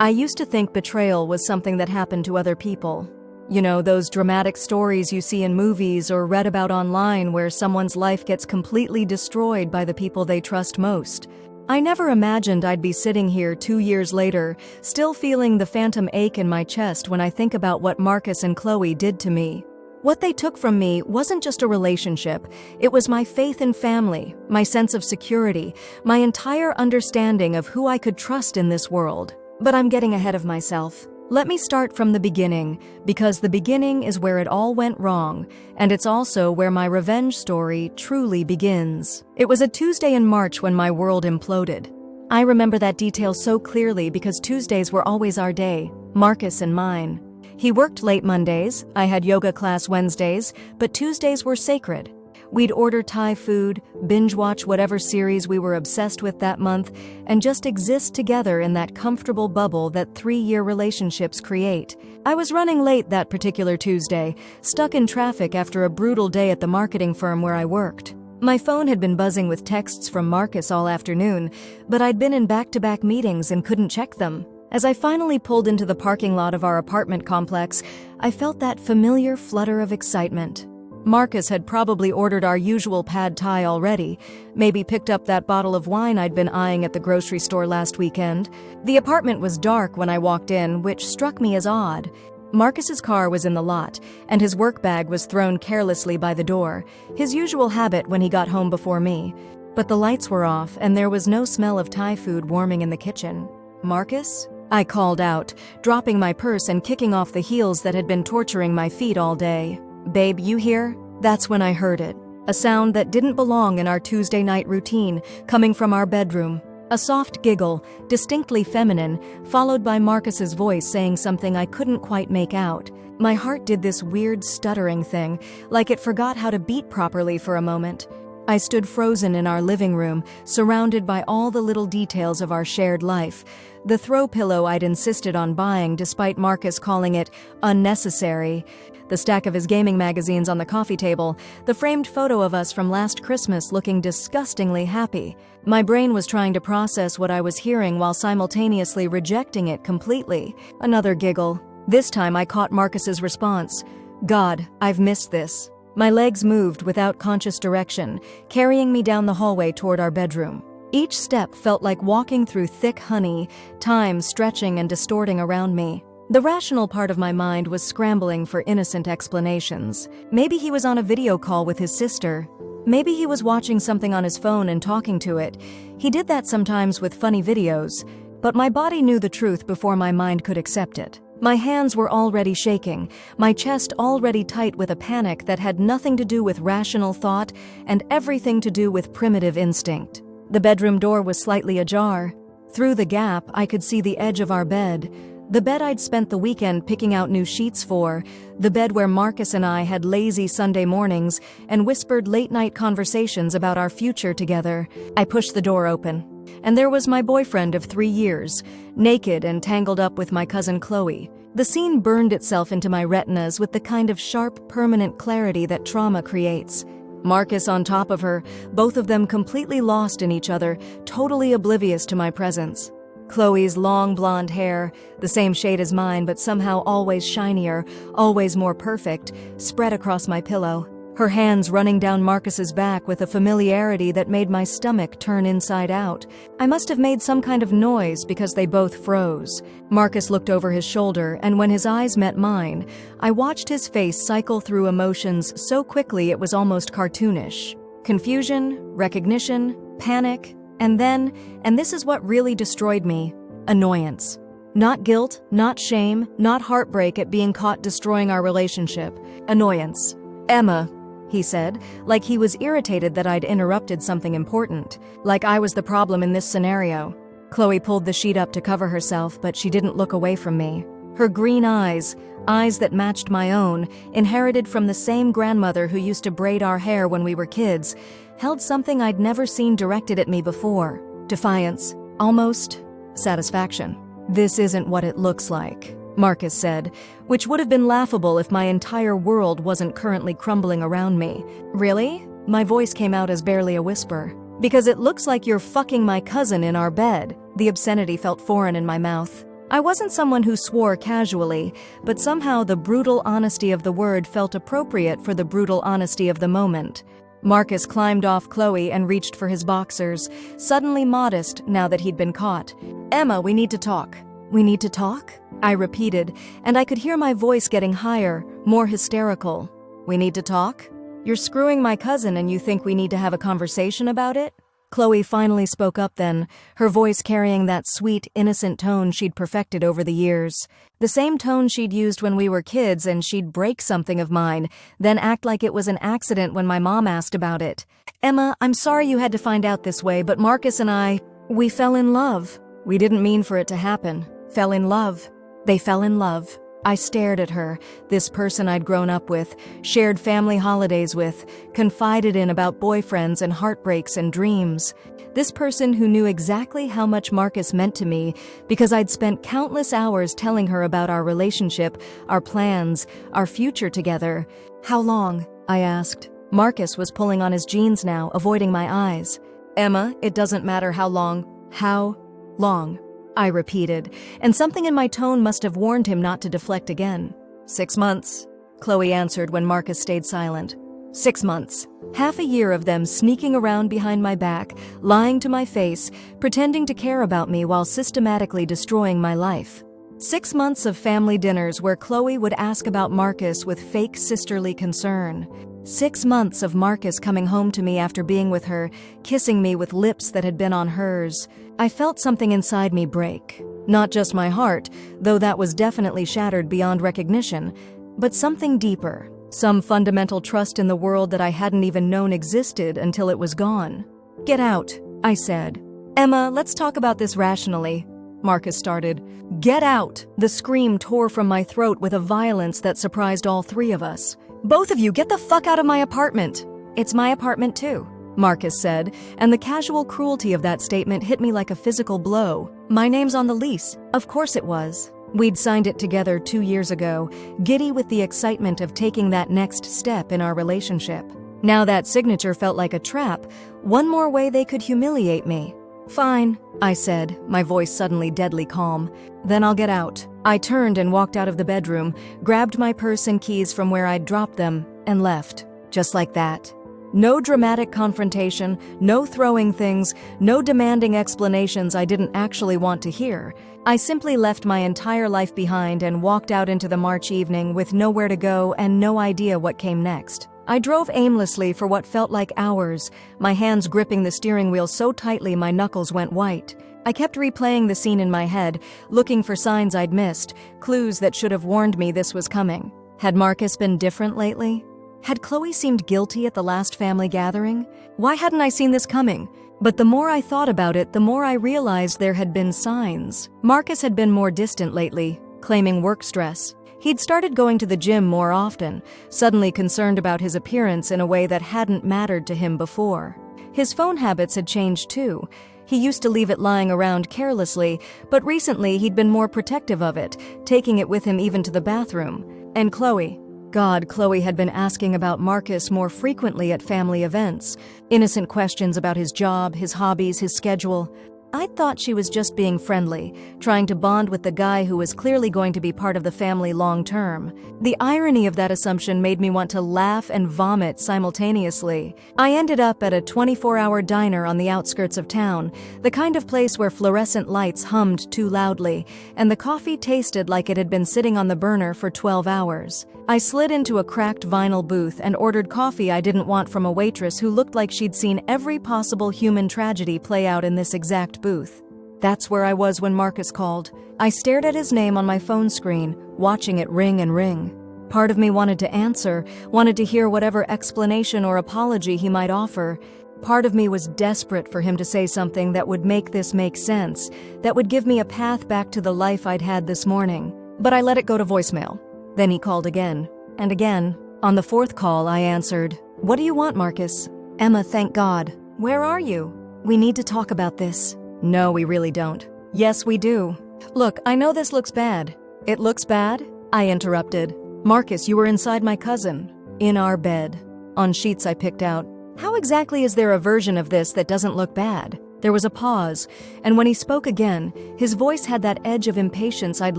I used to think betrayal was something that happened to other people. You know, those dramatic stories you see in movies or read about online where someone's life gets completely destroyed by the people they trust most. I never imagined I'd be sitting here 2 years later, still feeling the phantom ache in my chest when I think about what Marcus and Chloe did to me. What they took from me wasn't just a relationship, it was my faith in family, my sense of security, my entire understanding of who I could trust in this world. But I'm getting ahead of myself. Let me start from the beginning, because the beginning is where it all went wrong, and it's also where my revenge story truly begins. It was a Tuesday in March when my world imploded. I remember that detail so clearly because Tuesdays were always our day, Marcus and mine. He worked late Mondays, I had yoga class Wednesdays, but Tuesdays were sacred. We'd order Thai food, binge-watch whatever series we were obsessed with that month, and just exist together in that comfortable bubble that 3-year relationships create. I was running late that particular Tuesday, stuck in traffic after a brutal day at the marketing firm where I worked. My phone had been buzzing with texts from Marcus all afternoon, but I'd been in back-to-back meetings and couldn't check them. As I finally pulled into the parking lot of our apartment complex, I felt that familiar flutter of excitement. Marcus had probably ordered our usual pad thai already, maybe picked up that bottle of wine I'd been eyeing at the grocery store last weekend. The apartment was dark when I walked in, which struck me as odd. Marcus's car was in the lot, and his work bag was thrown carelessly by the door, his usual habit when he got home before me. But the lights were off, and there was no smell of Thai food warming in the kitchen. "Marcus?" I called out, dropping my purse and kicking off the heels that had been torturing my feet all day. "Babe, you here?" That's when I heard it. A sound that didn't belong in our Tuesday night routine, coming from our bedroom. A soft giggle, distinctly feminine, followed by Marcus's voice saying something I couldn't quite make out. My heart did this weird stuttering thing, like it forgot how to beat properly for a moment. I stood frozen in our living room, surrounded by all the little details of our shared life. The throw pillow I'd insisted on buying despite Marcus calling it unnecessary. The stack of his gaming magazines on the coffee table, the framed photo of us from last Christmas looking disgustingly happy. My brain was trying to process what I was hearing while simultaneously rejecting it completely. Another giggle. This time I caught Marcus's response. "God, I've missed this." My legs moved without conscious direction, carrying me down the hallway toward our bedroom. Each step felt like walking through thick honey, time stretching and distorting around me. The rational part of my mind was scrambling for innocent explanations. Maybe he was on a video call with his sister. Maybe he was watching something on his phone and talking to it. He did that sometimes with funny videos. But my body knew the truth before my mind could accept it. My hands were already shaking, my chest already tight with a panic that had nothing to do with rational thought and everything to do with primitive instinct. The bedroom door was slightly ajar. Through the gap, I could see the edge of our bed. The bed I'd spent the weekend picking out new sheets for, the bed where Marcus and I had lazy Sunday mornings and whispered late-night conversations about our future together. I pushed the door open, and there was my boyfriend of 3 years, naked and tangled up with my cousin Chloe. The scene burned itself into my retinas with the kind of sharp, permanent clarity that trauma creates. Marcus on top of her, both of them completely lost in each other, totally oblivious to my presence. Chloe's long blonde hair, the same shade as mine but somehow always shinier, always more perfect, spread across my pillow. Her hands running down Marcus's back with a familiarity that made my stomach turn inside out. I must have made some kind of noise because they both froze. Marcus looked over his shoulder, and when his eyes met mine, I watched his face cycle through emotions so quickly it was almost cartoonish. Confusion, recognition, panic, and then, and this is what really destroyed me, annoyance. Not guilt, not shame, not heartbreak at being caught destroying our relationship. Annoyance. "Emma," he said, like he was irritated that I'd interrupted something important, like I was the problem in this scenario. Chloe pulled the sheet up to cover herself, but she didn't look away from me. Her green eyes that matched my own, inherited from the same grandmother who used to braid our hair when we were kids, held something I'd never seen directed at me before. Defiance, almost satisfaction. "This isn't what it looks like," Marcus said, which would have been laughable if my entire world wasn't currently crumbling around me. "Really?" My voice came out as barely a whisper. "Because it looks like you're fucking my cousin in our bed." The obscenity felt foreign in my mouth. I wasn't someone who swore casually, but somehow the brutal honesty of the word felt appropriate for the brutal honesty of the moment. Marcus climbed off Chloe and reached for his boxers, suddenly modest now that he'd been caught. "Emma, we need to talk." "We need to talk?" I repeated, and I could hear my voice getting higher, more hysterical. "We need to talk? You're screwing my cousin and you think we need to have a conversation about it?" Chloe finally spoke up then, her voice carrying that sweet, innocent tone she'd perfected over the years. The same tone she'd used when we were kids and she'd break something of mine, then act like it was an accident when my mom asked about it. "Emma, I'm sorry you had to find out this way, but Marcus and we fell in love. We didn't mean for it to happen. Fell in love. They fell in love." I stared at her, this person I'd grown up with, shared family holidays with, confided in about boyfriends and heartbreaks and dreams. This person who knew exactly how much Marcus meant to me because I'd spent countless hours telling her about our relationship, our plans, our future together. "How long?" I asked. Marcus was pulling on his jeans now, avoiding my eyes. "Emma, it doesn't matter how long." "How long?" I repeated, and something in my tone must have warned him not to deflect again. 6 months, Chloe answered when Marcus stayed silent. 6 months. Half a year of them sneaking around behind my back, lying to my face, pretending to care about me while systematically destroying my life. 6 months of family dinners where Chloe would ask about Marcus with fake sisterly concern. 6 months of Marcus coming home to me after being with her, kissing me with lips that had been on hers. I felt something inside me break. Not just my heart, though that was definitely shattered beyond recognition, but something deeper, some fundamental trust in the world that I hadn't even known existed until it was gone. "Get out," I said. "Emma, let's talk about this rationally," Marcus started. "Get out!" The scream tore from my throat with a violence that surprised all three of us. "Both of you, get the fuck out of my apartment!" "It's my apartment too," Marcus said, and the casual cruelty of that statement hit me like a physical blow. "My name's on the lease." Of course it was. We'd signed it together 2 years ago, giddy with the excitement of taking that next step in our relationship. Now that signature felt like a trap, one more way they could humiliate me. "Fine," I said, my voice suddenly deadly calm. "Then I'll get out." I turned and walked out of the bedroom, grabbed my purse and keys from where I'd dropped them, and left. Just like that. No dramatic confrontation, no throwing things, no demanding explanations I didn't actually want to hear. I simply left my entire life behind and walked out into the March evening with nowhere to go and no idea what came next. I drove aimlessly for what felt like hours, my hands gripping the steering wheel so tightly my knuckles went white. I kept replaying the scene in my head, looking for signs I'd missed, clues that should have warned me this was coming. Had Marcus been different lately? Had Chloe seemed guilty at the last family gathering? Why hadn't I seen this coming? But the more I thought about it, the more I realized there had been signs. Marcus had been more distant lately, claiming work stress. He'd started going to the gym more often, suddenly concerned about his appearance in a way that hadn't mattered to him before. His phone habits had changed too. He used to leave it lying around carelessly, but recently he'd been more protective of it, taking it with him even to the bathroom. And Chloe. God, Chloe had been asking about Marcus more frequently at family events. Innocent questions about his job, his hobbies, his schedule. I thought she was just being friendly, trying to bond with the guy who was clearly going to be part of the family long term. The irony of that assumption made me want to laugh and vomit simultaneously. I ended up at a 24-hour diner on the outskirts of town, the kind of place where fluorescent lights hummed too loudly, and the coffee tasted like it had been sitting on the burner for 12 hours. I slid into a cracked vinyl booth and ordered coffee I didn't want from a waitress who looked like she'd seen every possible human tragedy play out in this exact booth. That's where I was when Marcus called. I stared at his name on my phone screen, watching it ring and ring. Part of me wanted to answer, wanted to hear whatever explanation or apology he might offer. Part of me was desperate for him to say something that would make this make sense, that would give me a path back to the life I'd had this morning. But I let it go to voicemail. Then he called again, and again. On the fourth call, I answered, "What do you want, Marcus?" "Emma, thank God." "Where are you?" "We need to talk about this." "No, we really don't." "Yes, we do." "Look, I know this looks bad." "It looks bad?" I interrupted. "Marcus, you were inside my cousin. In our bed. On sheets I picked out. How exactly is there a version of this that doesn't look bad? There was a pause, and when he spoke again, his voice had that edge of impatience I'd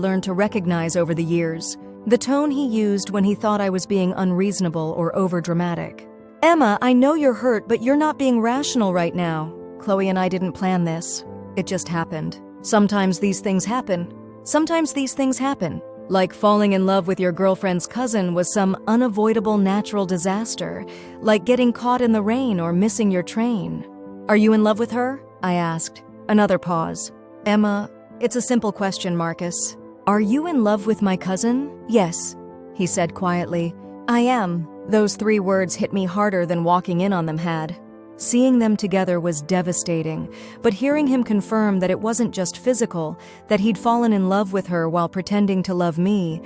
learned to recognize over the years. The tone he used when he thought I was being unreasonable or overdramatic. "Emma, I know you're hurt, but you're not being rational right now. Chloe and I didn't plan this. It just happened. Sometimes these things happen. Like falling in love with your girlfriend's cousin was some unavoidable natural disaster, like getting caught in the rain or missing your train." "Are you in love with her?" I asked. Another pause. "Emma, it's a simple question, Marcus. Are you in love with my cousin?" "Yes," he said quietly. "I am." Those 3 words hit me harder than walking in on them had. Seeing them together was devastating, but hearing him confirm that it wasn't just physical, that he'd fallen in love with her while pretending to love me,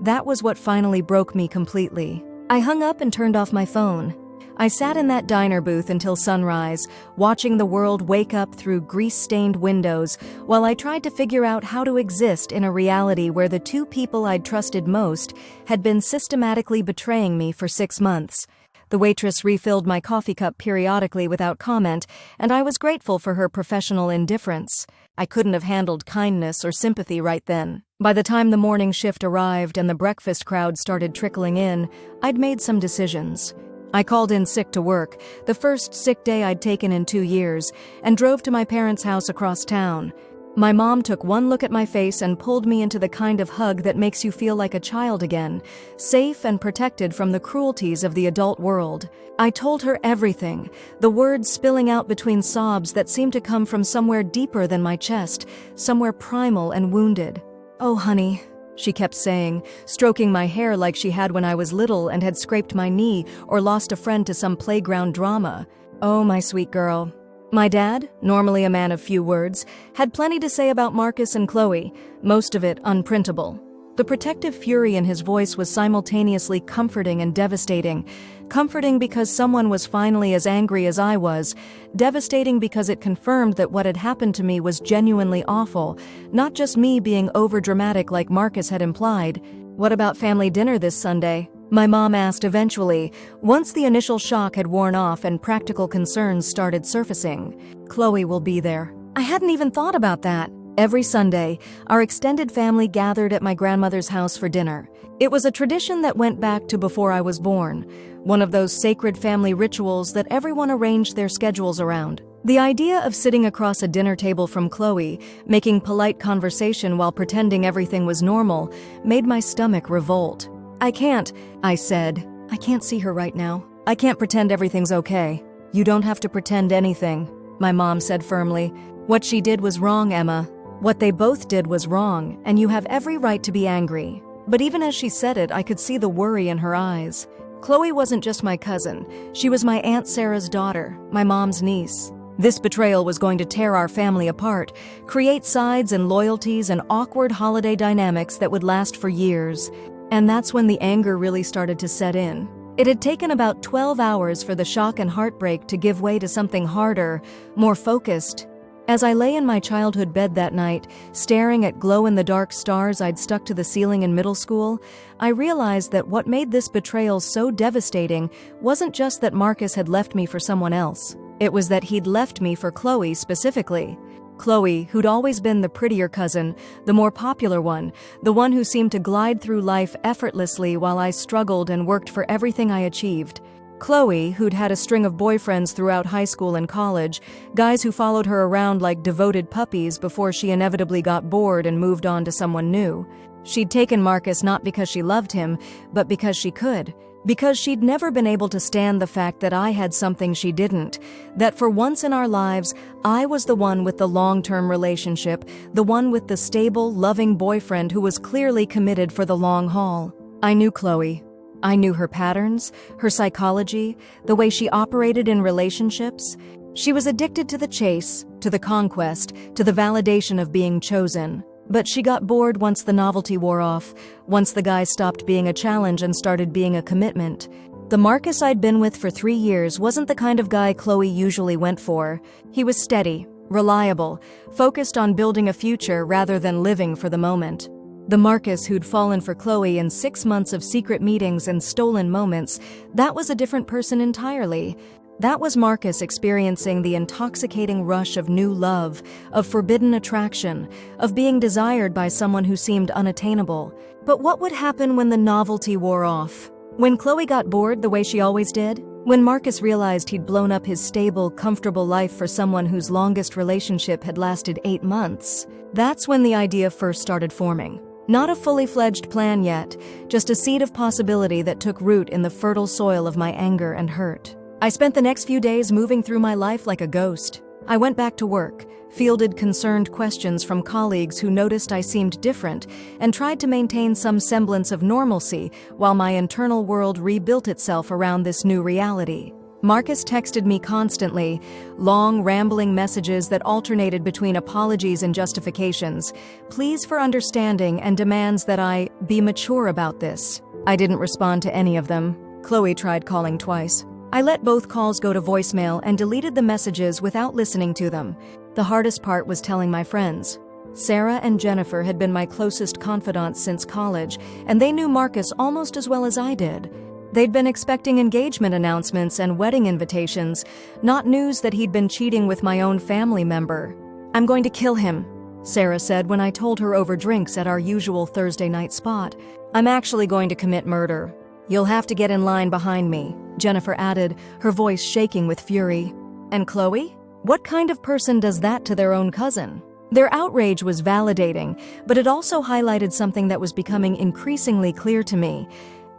that was what finally broke me completely. I hung up and turned off my phone. I sat in that diner booth until sunrise, watching the world wake up through grease-stained windows while I tried to figure out how to exist in a reality where the 2 people I'd trusted most had been systematically betraying me for 6 months. The waitress refilled my coffee cup periodically without comment, and I was grateful for her professional indifference. I couldn't have handled kindness or sympathy right then. By the time the morning shift arrived and the breakfast crowd started trickling in, I'd made some decisions. I called in sick to work, the first sick day I'd taken in 2 years, and drove to my parents' house across town. My mom took one look at my face and pulled me into the kind of hug that makes you feel like a child again, safe and protected from the cruelties of the adult world. I told her everything, the words spilling out between sobs that seemed to come from somewhere deeper than my chest, somewhere primal and wounded. "Oh, honey," she kept saying, stroking my hair like she had when I was little and had scraped my knee or lost a friend to some playground drama. "Oh, my sweet girl." My dad, normally a man of few words, had plenty to say about Marcus and Chloe, most of it unprintable. The protective fury in his voice was simultaneously comforting and devastating. Comforting because someone was finally as angry as I was, devastating because it confirmed that what had happened to me was genuinely awful, not just me being overdramatic like Marcus had implied. "What about family dinner this Sunday?" my mom asked eventually, once the initial shock had worn off and practical concerns started surfacing. "Chloe will be there." I hadn't even thought about that. Every Sunday, our extended family gathered at my grandmother's house for dinner. It was a tradition that went back to before I was born, one of those sacred family rituals that everyone arranged their schedules around. The idea of sitting across a dinner table from Chloe, making polite conversation while pretending everything was normal, made my stomach revolt. "I can't," I said. "I can't see her right now. I can't pretend everything's okay." "You don't have to pretend anything," my mom said firmly. "What she did was wrong, Emma. What they both did was wrong, and you have every right to be angry." But even as she said it, I could see the worry in her eyes. Chloe wasn't just my cousin. She was my Aunt Sarah's daughter, my mom's niece. This betrayal was going to tear our family apart, create sides and loyalties and awkward holiday dynamics that would last for years. And that's when the anger really started to set in. It had taken about 12 hours for the shock and heartbreak to give way to something harder, more focused. As I lay in my childhood bed that night, staring at glow-in-the-dark stars I'd stuck to the ceiling in middle school, I realized that what made this betrayal so devastating wasn't just that Marcus had left me for someone else. It was that he'd left me for Chloe specifically. Chloe, who'd always been the prettier cousin, the more popular one, the one who seemed to glide through life effortlessly while I struggled and worked for everything I achieved. Chloe, who'd had a string of boyfriends throughout high school and college, guys who followed her around like devoted puppies before she inevitably got bored and moved on to someone new. She'd taken Marcus not because she loved him, but because she could. Because she'd never been able to stand the fact that I had something she didn't, that for once in our lives, I was the one with the long-term relationship, the one with the stable, loving boyfriend who was clearly committed for the long haul. I knew Chloe. I knew her patterns, her psychology, the way she operated in relationships. She was addicted to the chase, to the conquest, to the validation of being chosen. But she got bored once the novelty wore off, once the guy stopped being a challenge and started being a commitment. The Marcus I'd been with for 3 years wasn't the kind of guy Chloe usually went for. He was steady, reliable, focused on building a future rather than living for the moment. The Marcus who'd fallen for Chloe in 6 months of secret meetings and stolen moments, that was a different person entirely. That was Marcus experiencing the intoxicating rush of new love, of forbidden attraction, of being desired by someone who seemed unattainable. But what would happen when the novelty wore off? When Chloe got bored the way she always did? When Marcus realized he'd blown up his stable, comfortable life for someone whose longest relationship had lasted 8 months? That's when the idea first started forming. Not a fully fledged plan yet, just a seed of possibility that took root in the fertile soil of my anger and hurt. I spent the next few days moving through my life like a ghost. I went back to work, fielded concerned questions from colleagues who noticed I seemed different, and tried to maintain some semblance of normalcy while my internal world rebuilt itself around this new reality. Marcus texted me constantly, long, rambling messages that alternated between apologies and justifications, pleas for understanding and demands that I be mature about this. I didn't respond to any of them. Chloe tried calling twice. I let both calls go to voicemail and deleted the messages without listening to them. The hardest part was telling my friends. Sarah and Jennifer had been my closest confidants since college, and they knew Marcus almost as well as I did. They'd been expecting engagement announcements and wedding invitations, not news that he'd been cheating with my own family member. "I'm going to kill him," Sarah said when I told her over drinks at our usual Thursday night spot. "I'm actually going to commit murder. You'll have to get in line behind me," Jennifer added, her voice shaking with fury. And Chloe? What kind of person does that to their own cousin? Their outrage was validating, but it also highlighted something that was becoming increasingly clear to me.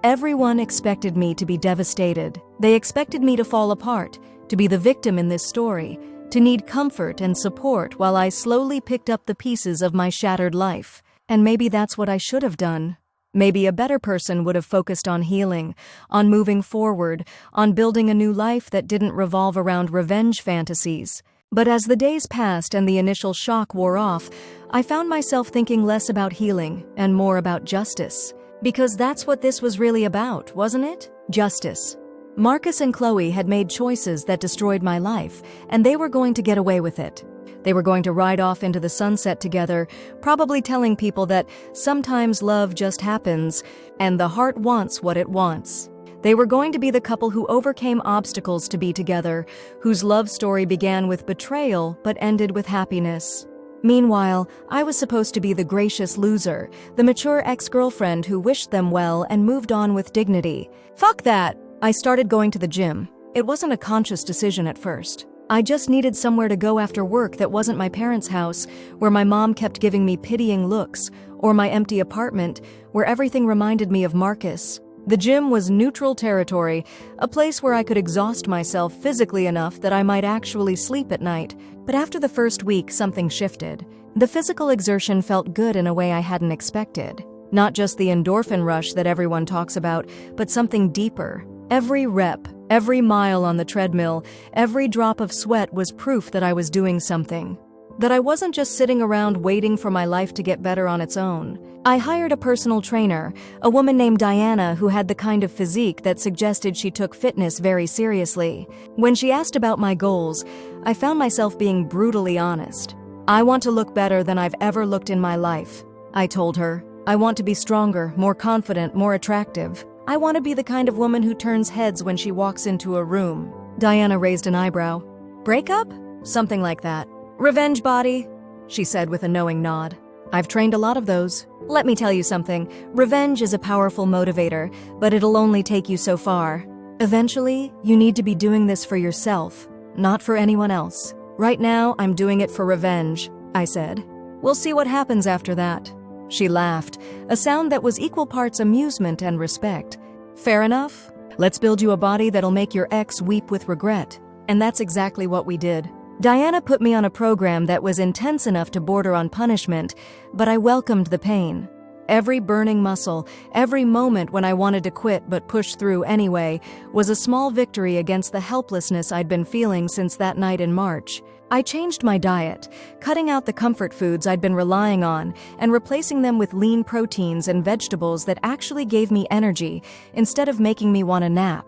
Everyone expected me to be devastated. They expected me to fall apart, to be the victim in this story, to need comfort and support while I slowly picked up the pieces of my shattered life. And maybe that's what I should have done. Maybe a better person would have focused on healing, on moving forward, on building a new life that didn't revolve around revenge fantasies. But as the days passed and the initial shock wore off, I found myself thinking less about healing and more about justice. Because that's what this was really about, wasn't it? Justice. Marcus and Chloe had made choices that destroyed my life, and they were going to get away with it. They were going to ride off into the sunset together, probably telling people that sometimes love just happens, and the heart wants what it wants. They were going to be the couple who overcame obstacles to be together, whose love story began with betrayal but ended with happiness. Meanwhile, I was supposed to be the gracious loser, the mature ex-girlfriend who wished them well and moved on with dignity. Fuck that! I started going to the gym. It wasn't a conscious decision at first. I just needed somewhere to go after work that wasn't my parents' house, where my mom kept giving me pitying looks, or my empty apartment, where everything reminded me of Marcus. The gym was neutral territory, a place where I could exhaust myself physically enough that I might actually sleep at night. But after the first week, something shifted. The physical exertion felt good in a way I hadn't expected. Not just the endorphin rush that everyone talks about, but something deeper. Every rep, every mile on the treadmill, every drop of sweat was proof that I was doing something. That I wasn't just sitting around waiting for my life to get better on its own. I hired a personal trainer, a woman named Diana who had the kind of physique that suggested she took fitness very seriously. When she asked about my goals, I found myself being brutally honest. "I want to look better than I've ever looked in my life," I told her. "I want to be stronger, more confident, more attractive. I want to be the kind of woman who turns heads when she walks into a room." Diana raised an eyebrow. "Breakup?" "Something like that." "Revenge body?" she said with a knowing nod. "I've trained a lot of those. Let me tell you something. Revenge is a powerful motivator, but it'll only take you so far. Eventually, you need to be doing this for yourself, not for anyone else. Right now, I'm doing it for revenge," I said. "We'll see what happens after that." She laughed, a sound that was equal parts amusement and respect. "Fair enough. Let's build you a body that'll make your ex weep with regret." And that's exactly what we did. Diana put me on a program that was intense enough to border on punishment, but I welcomed the pain. Every burning muscle, every moment when I wanted to quit but pushed through anyway, was a small victory against the helplessness I'd been feeling since that night in March. I changed my diet, cutting out the comfort foods I'd been relying on and replacing them with lean proteins and vegetables that actually gave me energy instead of making me want to nap.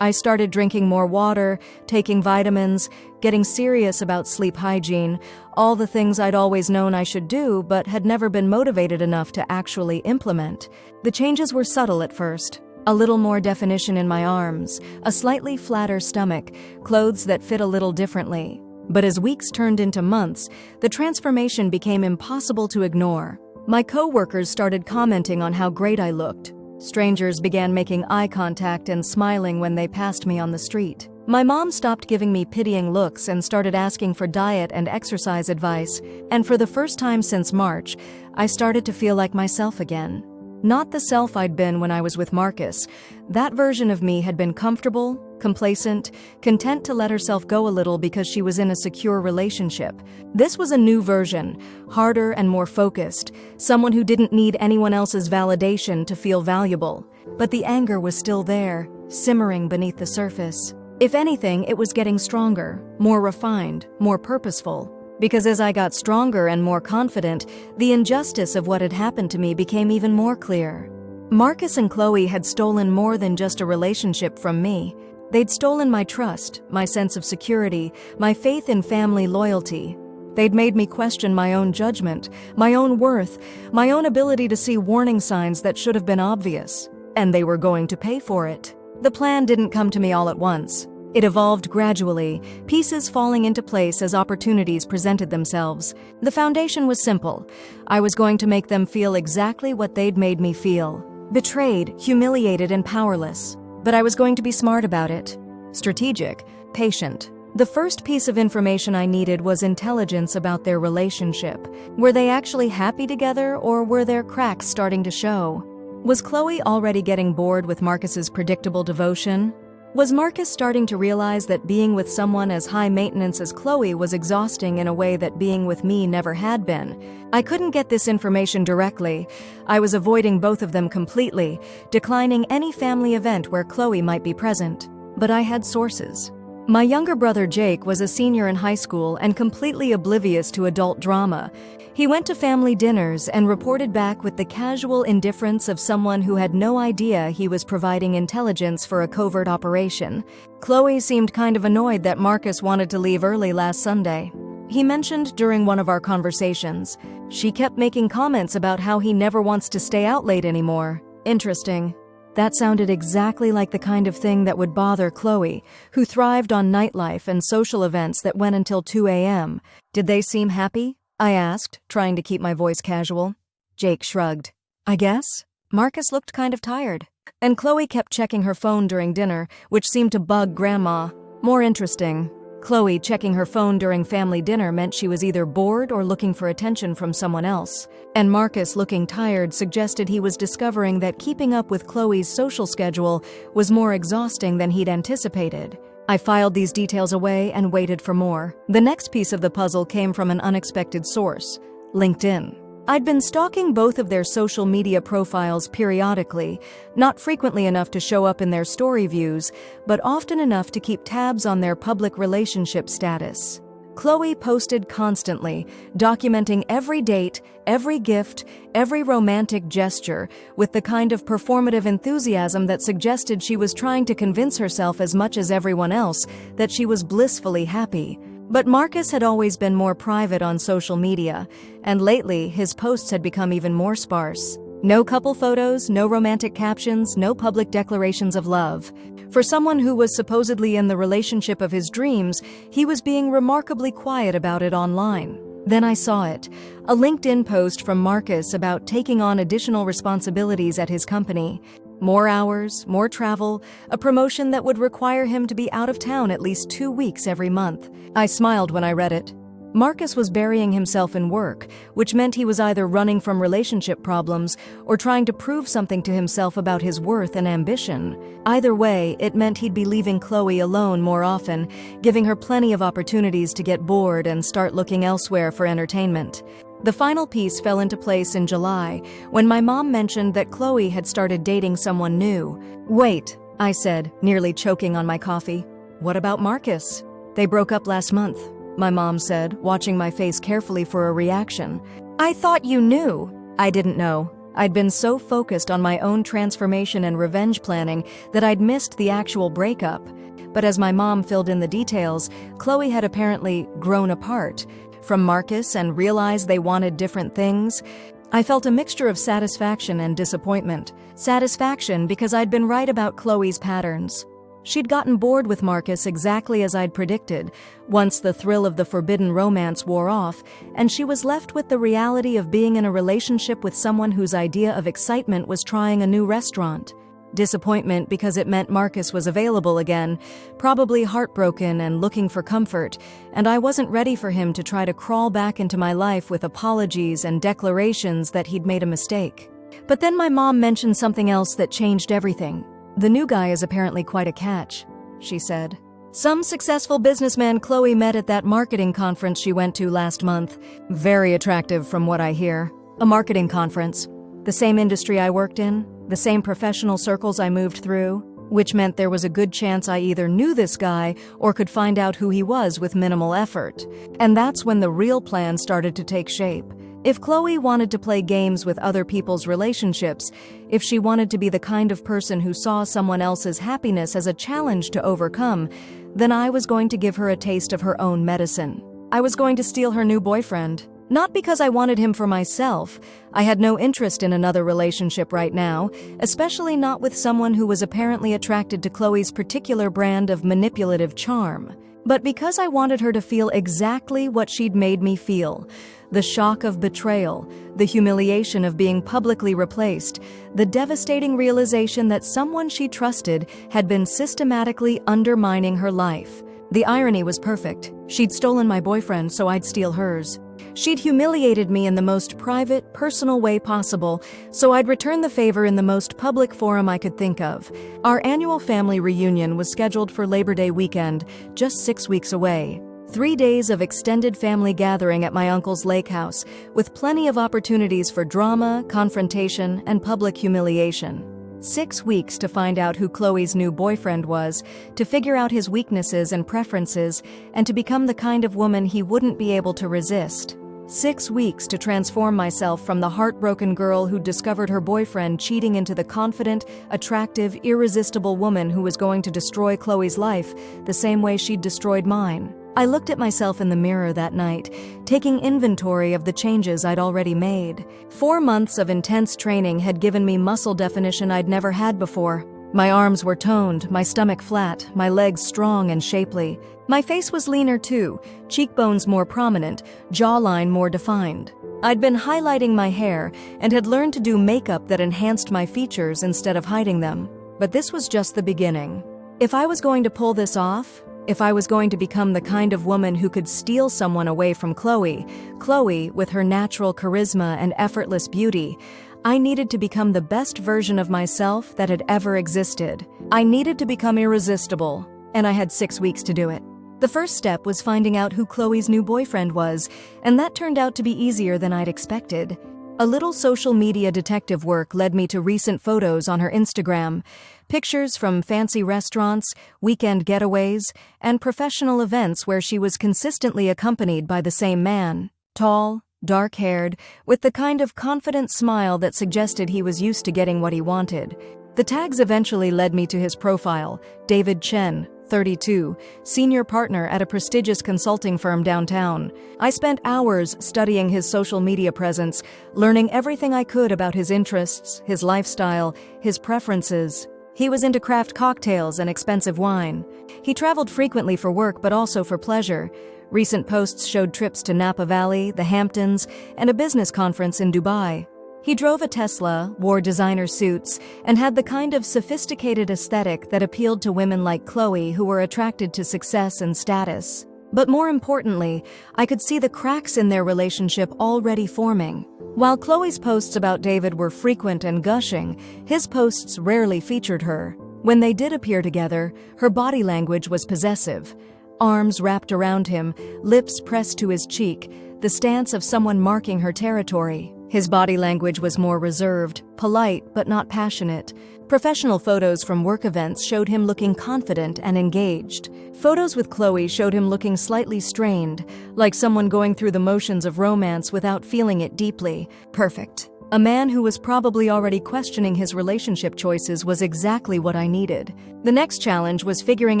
I started drinking more water, taking vitamins, getting serious about sleep hygiene, all the things I'd always known I should do but had never been motivated enough to actually implement. The changes were subtle at first. A little more definition in my arms, a slightly flatter stomach, clothes that fit a little differently. But as weeks turned into months, the transformation became impossible to ignore. My co-workers started commenting on how great I looked. Strangers began making eye contact and smiling when they passed me on the street. My mom stopped giving me pitying looks and started asking for diet and exercise advice, and for the first time since March, I started to feel like myself again. Not the self I'd been when I was with Marcus. That version of me had been comfortable, complacent, content to let herself go a little because she was in a secure relationship. This was a new version, harder and more focused, someone who didn't need anyone else's validation to feel valuable. But the anger was still there, simmering beneath the surface. If anything, it was getting stronger, more refined, more purposeful. Because as I got stronger and more confident, the injustice of what had happened to me became even more clear. Marcus and Chloe had stolen more than just a relationship from me. They'd stolen my trust, my sense of security, my faith in family loyalty. They'd made me question my own judgment, my own worth, my own ability to see warning signs that should have been obvious. And they were going to pay for it. The plan didn't come to me all at once. It evolved gradually, pieces falling into place as opportunities presented themselves. The foundation was simple. I was going to make them feel exactly what they'd made me feel. Betrayed, humiliated, and powerless. But I was going to be smart about it. Strategic, patient. The first piece of information I needed was intelligence about their relationship. Were they actually happy together, or were there cracks starting to show? Was Chloe already getting bored with Marcus's predictable devotion? Was Marcus starting to realize that being with someone as high maintenance as Chloe was exhausting in a way that being with me never had been? I couldn't get this information directly. I was avoiding both of them completely, declining any family event where Chloe might be present. But I had sources. My younger brother Jake was a senior in high school and completely oblivious to adult drama. He went to family dinners and reported back with the casual indifference of someone who had no idea he was providing intelligence for a covert operation. Chloe seemed kind of annoyed that Marcus wanted to leave early last Sunday. He mentioned during one of our conversations. She kept making comments about how he never wants to stay out late anymore. Interesting. That sounded exactly like the kind of thing that would bother Chloe, who thrived on nightlife and social events that went until 2 a.m. Did they seem happy? I asked, trying to keep my voice casual. Jake shrugged. I guess. Marcus looked kind of tired. And Chloe kept checking her phone during dinner, which seemed to bug Grandma. More interesting. Chloe checking her phone during family dinner meant she was either bored or looking for attention from someone else. And Marcus looking tired suggested he was discovering that keeping up with Chloe's social schedule was more exhausting than he'd anticipated. I filed these details away and waited for more. The next piece of the puzzle came from an unexpected source: LinkedIn. I'd been stalking both of their social media profiles periodically, not frequently enough to show up in their story views, but often enough to keep tabs on their public relationship status. Chloe posted constantly, documenting every date, every gift, every romantic gesture, with the kind of performative enthusiasm that suggested she was trying to convince herself as much as everyone else that she was blissfully happy. But Marcus had always been more private on social media, and lately his posts had become even more sparse. No couple photos, no romantic captions, no public declarations of love. For someone who was supposedly in the relationship of his dreams, he was being remarkably quiet about it online. Then I saw it, a LinkedIn post from Marcus about taking on additional responsibilities at his company. More hours, more travel, a promotion that would require him to be out of town at least 2 weeks every month. I smiled when I read it. Marcus was burying himself in work, which meant he was either running from relationship problems or trying to prove something to himself about his worth and ambition. Either way, it meant he'd be leaving Chloe alone more often, giving her plenty of opportunities to get bored and start looking elsewhere for entertainment. The final piece fell into place in July, when my mom mentioned that Chloe had started dating someone new. Wait, I said, nearly choking on my coffee. What about Marcus? They broke up last month, my mom said, watching my face carefully for a reaction. I thought you knew. I didn't know. I'd been so focused on my own transformation and revenge planning that I'd missed the actual breakup. But as my mom filled in the details, Chloe had apparently grown apart from Marcus and realized they wanted different things. I felt a mixture of satisfaction and disappointment. Satisfaction because I'd been right about Chloe's patterns. She'd gotten bored with Marcus exactly as I'd predicted, once the thrill of the forbidden romance wore off, and she was left with the reality of being in a relationship with someone whose idea of excitement was trying a new restaurant. Disappointment because it meant Marcus was available again, probably heartbroken and looking for comfort, and I wasn't ready for him to try to crawl back into my life with apologies and declarations that he'd made a mistake. But then my mom mentioned something else that changed everything. "The new guy is apparently quite a catch," she said. "Some successful businessman Chloe met at that marketing conference she went to last month. Very attractive from what I hear. A marketing conference. The same industry I worked in, the same professional circles I moved through, which meant there was a good chance I either knew this guy or could find out who he was with minimal effort. And that's when the real plan started to take shape. If Chloe wanted to play games with other people's relationships, if she wanted to be the kind of person who saw someone else's happiness as a challenge to overcome, then I was going to give her a taste of her own medicine. I was going to steal her new boyfriend. Not because I wanted him for myself. I had no interest in another relationship right now, especially not with someone who was apparently attracted to Chloe's particular brand of manipulative charm. But because I wanted her to feel exactly what she'd made me feel. The shock of betrayal, the humiliation of being publicly replaced, the devastating realization that someone she trusted had been systematically undermining her life. The irony was perfect. She'd stolen my boyfriend, so I'd steal hers. She'd humiliated me in the most private, personal way possible, so I'd return the favor in the most public forum I could think of. Our annual family reunion was scheduled for Labor Day weekend, just 6 weeks away. 3 days of extended family gathering at my uncle's lake house, with plenty of opportunities for drama, confrontation, and public humiliation. 6 weeks to find out who Chloe's new boyfriend was, to figure out his weaknesses and preferences, and to become the kind of woman he wouldn't be able to resist. 6 weeks to transform myself from the heartbroken girl who discovered her boyfriend cheating into the confident, attractive, irresistible woman who was going to destroy Chloe's life the same way she'd destroyed mine. I looked at myself in the mirror that night, taking inventory of the changes I'd already made. 4 months of intense training had given me muscle definition I'd never had before. My arms were toned, my stomach flat, my legs strong and shapely. My face was leaner too, cheekbones more prominent, jawline more defined. I'd been highlighting my hair and had learned to do makeup that enhanced my features instead of hiding them. But this was just the beginning. If I was going to pull this off, if I was going to become the kind of woman who could steal someone away from Chloe with her natural charisma and effortless beauty, I needed to become the best version of myself that had ever existed. I needed to become irresistible, and I had 6 weeks to do it. The first step was finding out who Chloe's new boyfriend was, and that turned out to be easier than I'd expected. A little social media detective work led me to recent photos on her Instagram, pictures from fancy restaurants, weekend getaways, and professional events where she was consistently accompanied by the same man. Tall, dark-haired, with the kind of confident smile that suggested he was used to getting what he wanted. The tags eventually led me to his profile, David Chen, 32, senior partner at a prestigious consulting firm downtown. I spent hours studying his social media presence, learning everything I could about his interests, his lifestyle, his preferences. He was into craft cocktails and expensive wine. He traveled frequently for work but also for pleasure. Recent posts showed trips to Napa Valley, the Hamptons, and a business conference in Dubai. He drove a Tesla, wore designer suits, and had the kind of sophisticated aesthetic that appealed to women like Chloe who were attracted to success and status. But more importantly, I could see the cracks in their relationship already forming. While Chloe's posts about David were frequent and gushing, his posts rarely featured her. When they did appear together, her body language was possessive. Arms wrapped around him, lips pressed to his cheek, the stance of someone marking her territory. His body language was more reserved, polite but not passionate. Professional photos from work events showed him looking confident and engaged. Photos with Chloe showed him looking slightly strained, like someone going through the motions of romance without feeling it deeply. Perfect. A man who was probably already questioning his relationship choices was exactly what I needed. The next challenge was figuring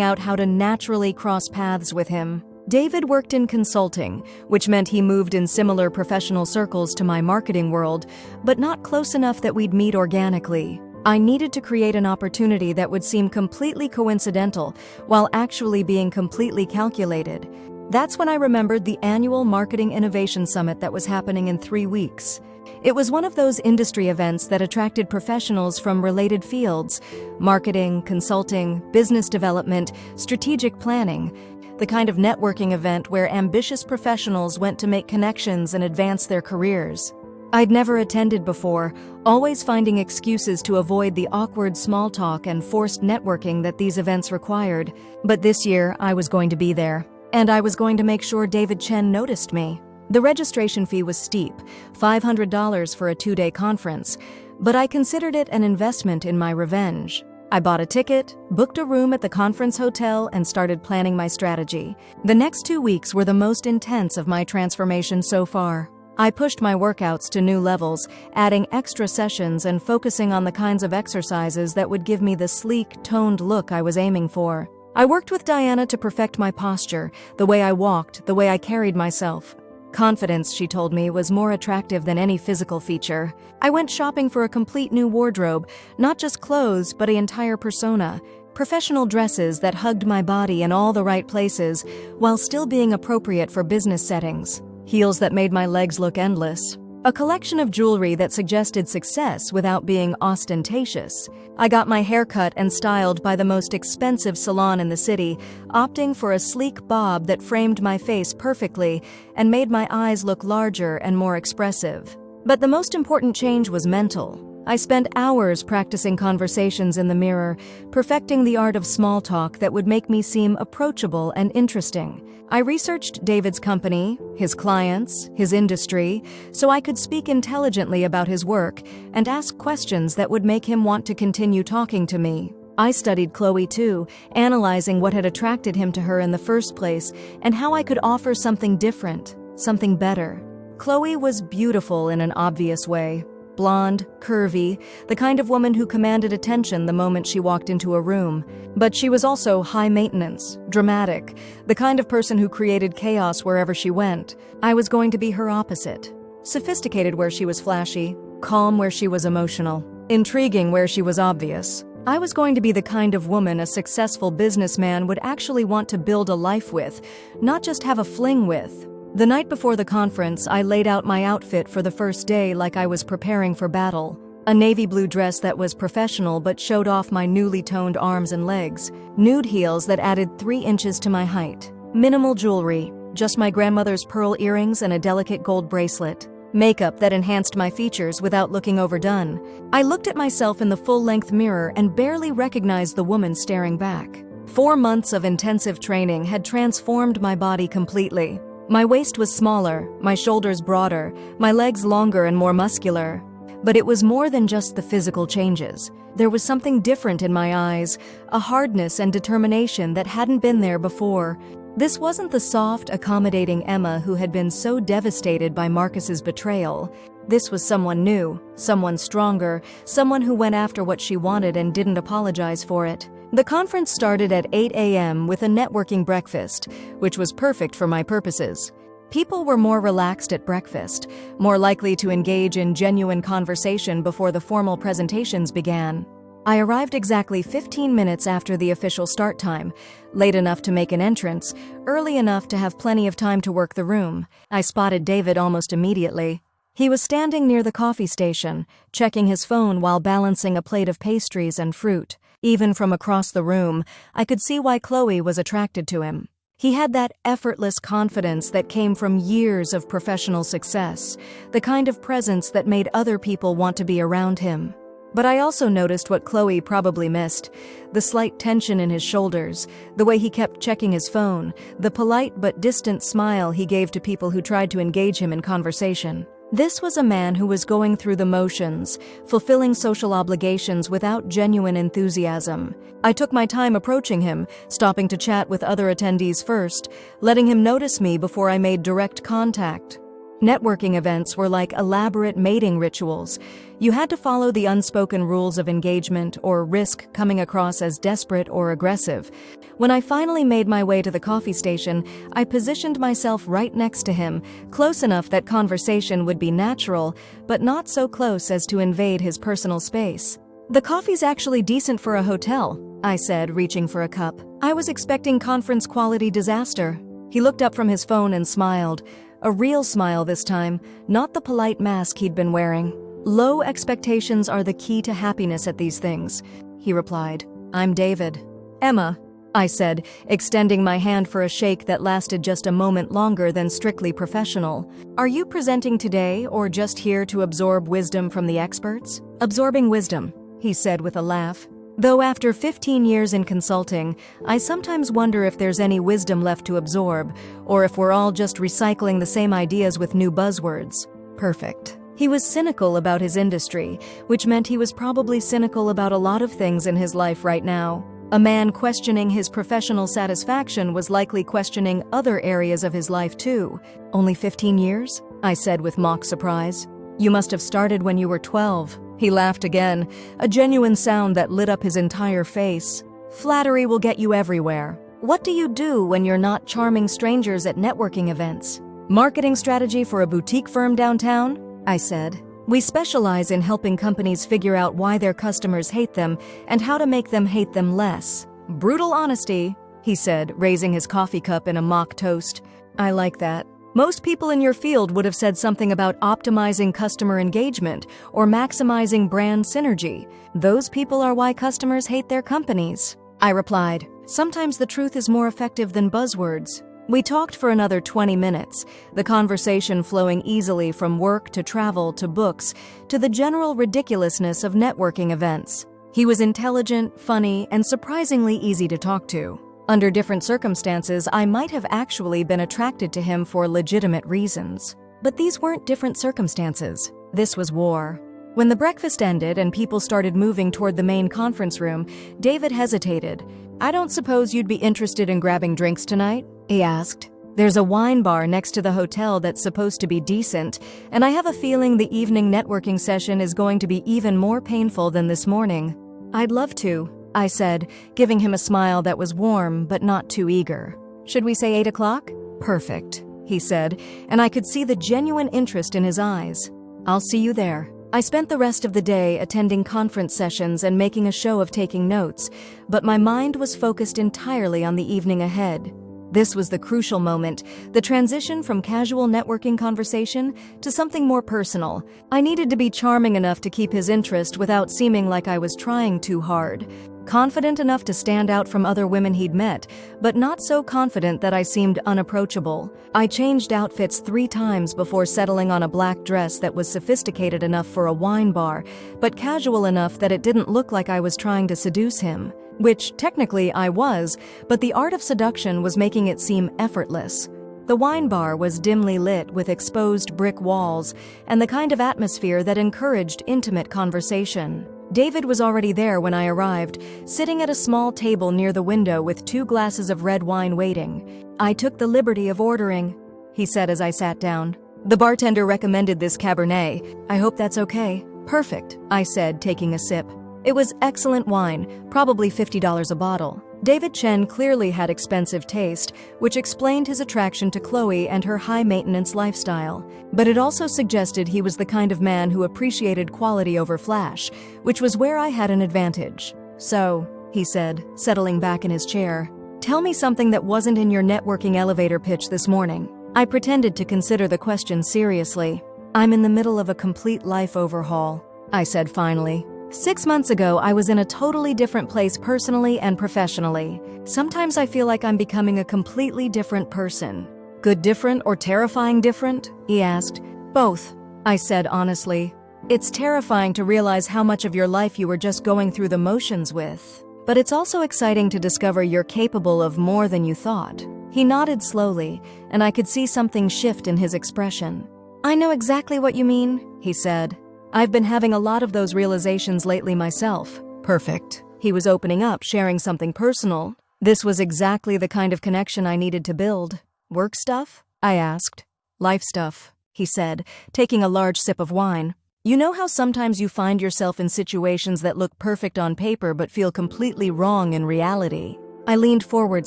out how to naturally cross paths with him. David worked in consulting, which meant he moved in similar professional circles to my marketing world, but not close enough that we'd meet organically. I needed to create an opportunity that would seem completely coincidental while actually being completely calculated. That's when I remembered the annual Marketing Innovation Summit that was happening in 3 weeks. It was one of those industry events that attracted professionals from related fields: marketing, consulting, business development, strategic planning. The kind of networking event where ambitious professionals went to make connections and advance their careers. I'd never attended before, always finding excuses to avoid the awkward small talk and forced networking that these events required. But this year, I was going to be there, and I was going to make sure David Chen noticed me. The registration fee was steep, $500 for a 2-day conference, but I considered it an investment in my revenge. I bought a ticket, booked a room at the conference hotel, and started planning my strategy. The next 2 weeks were the most intense of my transformation so far. I pushed my workouts to new levels, adding extra sessions and focusing on the kinds of exercises that would give me the sleek, toned look I was aiming for. I worked with Diana to perfect my posture, the way I walked, the way I carried myself. Confidence, she told me, was more attractive than any physical feature. I went shopping for a complete new wardrobe, not just clothes, but an entire persona. Professional dresses that hugged my body in all the right places, while still being appropriate for business settings. Heels that made my legs look endless. A collection of jewelry that suggested success without being ostentatious. I got my hair cut and styled by the most expensive salon in the city, opting for a sleek bob that framed my face perfectly and made my eyes look larger and more expressive. But the most important change was mental. I spent hours practicing conversations in the mirror, perfecting the art of small talk that would make me seem approachable and interesting. I researched David's company, his clients, his industry, so I could speak intelligently about his work and ask questions that would make him want to continue talking to me. I studied Chloe too, analyzing what had attracted him to her in the first place and how I could offer something different, something better. Chloe was beautiful in an obvious way. Blonde, curvy, the kind of woman who commanded attention the moment she walked into a room. But she was also high maintenance, dramatic, the kind of person who created chaos wherever she went. I was going to be her opposite. Sophisticated where she was flashy, calm where she was emotional, intriguing where she was obvious. I was going to be the kind of woman a successful businessman would actually want to build a life with, not just have a fling with. The night before the conference, I laid out my outfit for the first day like I was preparing for battle. A navy blue dress that was professional but showed off my newly toned arms and legs. Nude heels that added 3 inches to my height. Minimal jewelry, just my grandmother's pearl earrings and a delicate gold bracelet. Makeup that enhanced my features without looking overdone. I looked at myself in the full-length mirror and barely recognized the woman staring back. 4 months of intensive training had transformed my body completely. My waist was smaller, my shoulders broader, my legs longer and more muscular. But it was more than just the physical changes. There was something different in my eyes, a hardness and determination that hadn't been there before. This wasn't the soft, accommodating Emma who had been so devastated by Marcus's betrayal. This was someone new, someone stronger, someone who went after what she wanted and didn't apologize for it. The conference started at 8 a.m. with a networking breakfast, which was perfect for my purposes. People were more relaxed at breakfast, more likely to engage in genuine conversation before the formal presentations began. I arrived exactly 15 minutes after the official start time, late enough to make an entrance, early enough to have plenty of time to work the room. I spotted David almost immediately. He was standing near the coffee station, checking his phone while balancing a plate of pastries and fruit. Even from across the room, I could see why Chloe was attracted to him. He had that effortless confidence that came from years of professional success, the kind of presence that made other people want to be around him. But I also noticed what Chloe probably missed: the slight tension in his shoulders, the way he kept checking his phone, the polite but distant smile he gave to people who tried to engage him in conversation. This was a man who was going through the motions, fulfilling social obligations without genuine enthusiasm. I took my time approaching him, stopping to chat with other attendees first, letting him notice me before I made direct contact. Networking events were like elaborate mating rituals. You had to follow the unspoken rules of engagement or risk coming across as desperate or aggressive. When I finally made my way to the coffee station, I positioned myself right next to him, close enough that conversation would be natural, but not so close as to invade his personal space. "The coffee's actually decent for a hotel," I said, reaching for a cup. "I was expecting conference-quality disaster." He looked up from his phone and smiled. A real smile this time, not the polite mask he'd been wearing. "Low expectations are the key to happiness at these things," he replied. "I'm David." "Emma," I said, extending my hand for a shake that lasted just a moment longer than strictly professional. "Are you presenting today or just here to absorb wisdom from the experts?" "Absorbing wisdom," he said with a laugh. Though after 15 years in consulting, I sometimes wonder if there's any wisdom left to absorb, or if we're all just recycling the same ideas with new buzzwords. Perfect. He was cynical about his industry, which meant he was probably cynical about a lot of things in his life right now. A man questioning his professional satisfaction was likely questioning other areas of his life too. "Only 15 years?" I said with mock surprise. "You must have started when you were 12. He laughed again, a genuine sound that lit up his entire face. "Flattery will get you everywhere. What do you do when you're not charming strangers at networking events?" "Marketing strategy for a boutique firm downtown?" I said. "We specialize in helping companies figure out why their customers hate them and how to make them hate them less." "Brutal honesty," he said, raising his coffee cup in a mock toast. "I like that. Most people in your field would have said something about optimizing customer engagement or maximizing brand synergy. Those people are why customers hate their companies." I replied, "Sometimes the truth is more effective than buzzwords." We talked for another 20 minutes, the conversation flowing easily from work to travel to books to the general ridiculousness of networking events. He was intelligent, funny, and surprisingly easy to talk to. Under different circumstances, I might have actually been attracted to him for legitimate reasons. But these weren't different circumstances. This was war. When the breakfast ended and people started moving toward the main conference room, David hesitated. "I don't suppose you'd be interested in grabbing drinks tonight?" he asked. "There's a wine bar next to the hotel that's supposed to be decent, and I have a feeling the evening networking session is going to be even more painful than this morning." "I'd love to," I said, giving him a smile that was warm but not too eager. "Should we say 8 o'clock? "Perfect," he said, and I could see the genuine interest in his eyes. "I'll see you there." I spent the rest of the day attending conference sessions and making a show of taking notes, but my mind was focused entirely on the evening ahead. This was the crucial moment, the transition from casual networking conversation to something more personal. I needed to be charming enough to keep his interest without seeming like I was trying too hard. Confident enough to stand out from other women he'd met, but not so confident that I seemed unapproachable. I changed outfits 3 times before settling on a black dress that was sophisticated enough for a wine bar, but casual enough that it didn't look like I was trying to seduce him. Which, technically, I was, but the art of seduction was making it seem effortless. The wine bar was dimly lit with exposed brick walls and the kind of atmosphere that encouraged intimate conversation. David was already there when I arrived, sitting at a small table near the window with 2 glasses of red wine waiting. "I took the liberty of ordering," he said as I sat down. "The bartender recommended this Cabernet. I hope that's okay." "Perfect," I said, taking a sip. It was excellent wine, probably $50 a bottle. David Chen clearly had expensive taste, which explained his attraction to Chloe and her high-maintenance lifestyle. But it also suggested he was the kind of man who appreciated quality over flash, which was where I had an advantage. "So," he said, settling back in his chair, "tell me something that wasn't in your networking elevator pitch this morning." I pretended to consider the question seriously. "I'm in the middle of a complete life overhaul," I said finally. 6 months ago, I was in a totally different place personally and professionally. Sometimes I feel like I'm becoming a completely different person. "Good different or terrifying different?" he asked. "Both," I said honestly. "It's terrifying to realize how much of your life you were just going through the motions with. But it's also exciting to discover you're capable of more than you thought." He nodded slowly, and I could see something shift in his expression. "I know exactly what you mean," he said. "I've been having a lot of those realizations lately myself." "Perfect." He was opening up, sharing something personal. This was exactly the kind of connection I needed to build. "Work stuff?" I asked. "Life stuff," he said, taking a large sip of wine. You know how sometimes you find yourself in situations that look perfect on paper but feel completely wrong in reality? I leaned forward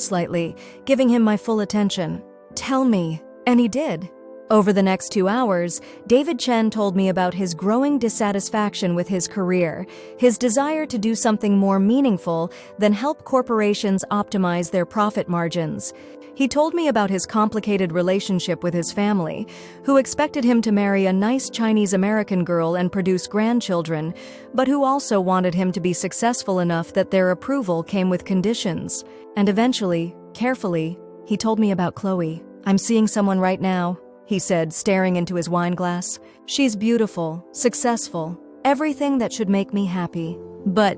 slightly, giving him my full attention. Tell me. And he did. Over the next 2 hours, David Chen told me about his growing dissatisfaction with his career, his desire to do something more meaningful than help corporations optimize their profit margins. He told me about his complicated relationship with his family, who expected him to marry a nice Chinese-American girl and produce grandchildren, but who also wanted him to be successful enough that their approval came with conditions. And eventually, carefully, he told me about Chloe. I'm seeing someone right now, he said, staring into his wine glass. She's beautiful, successful, everything that should make me happy. But,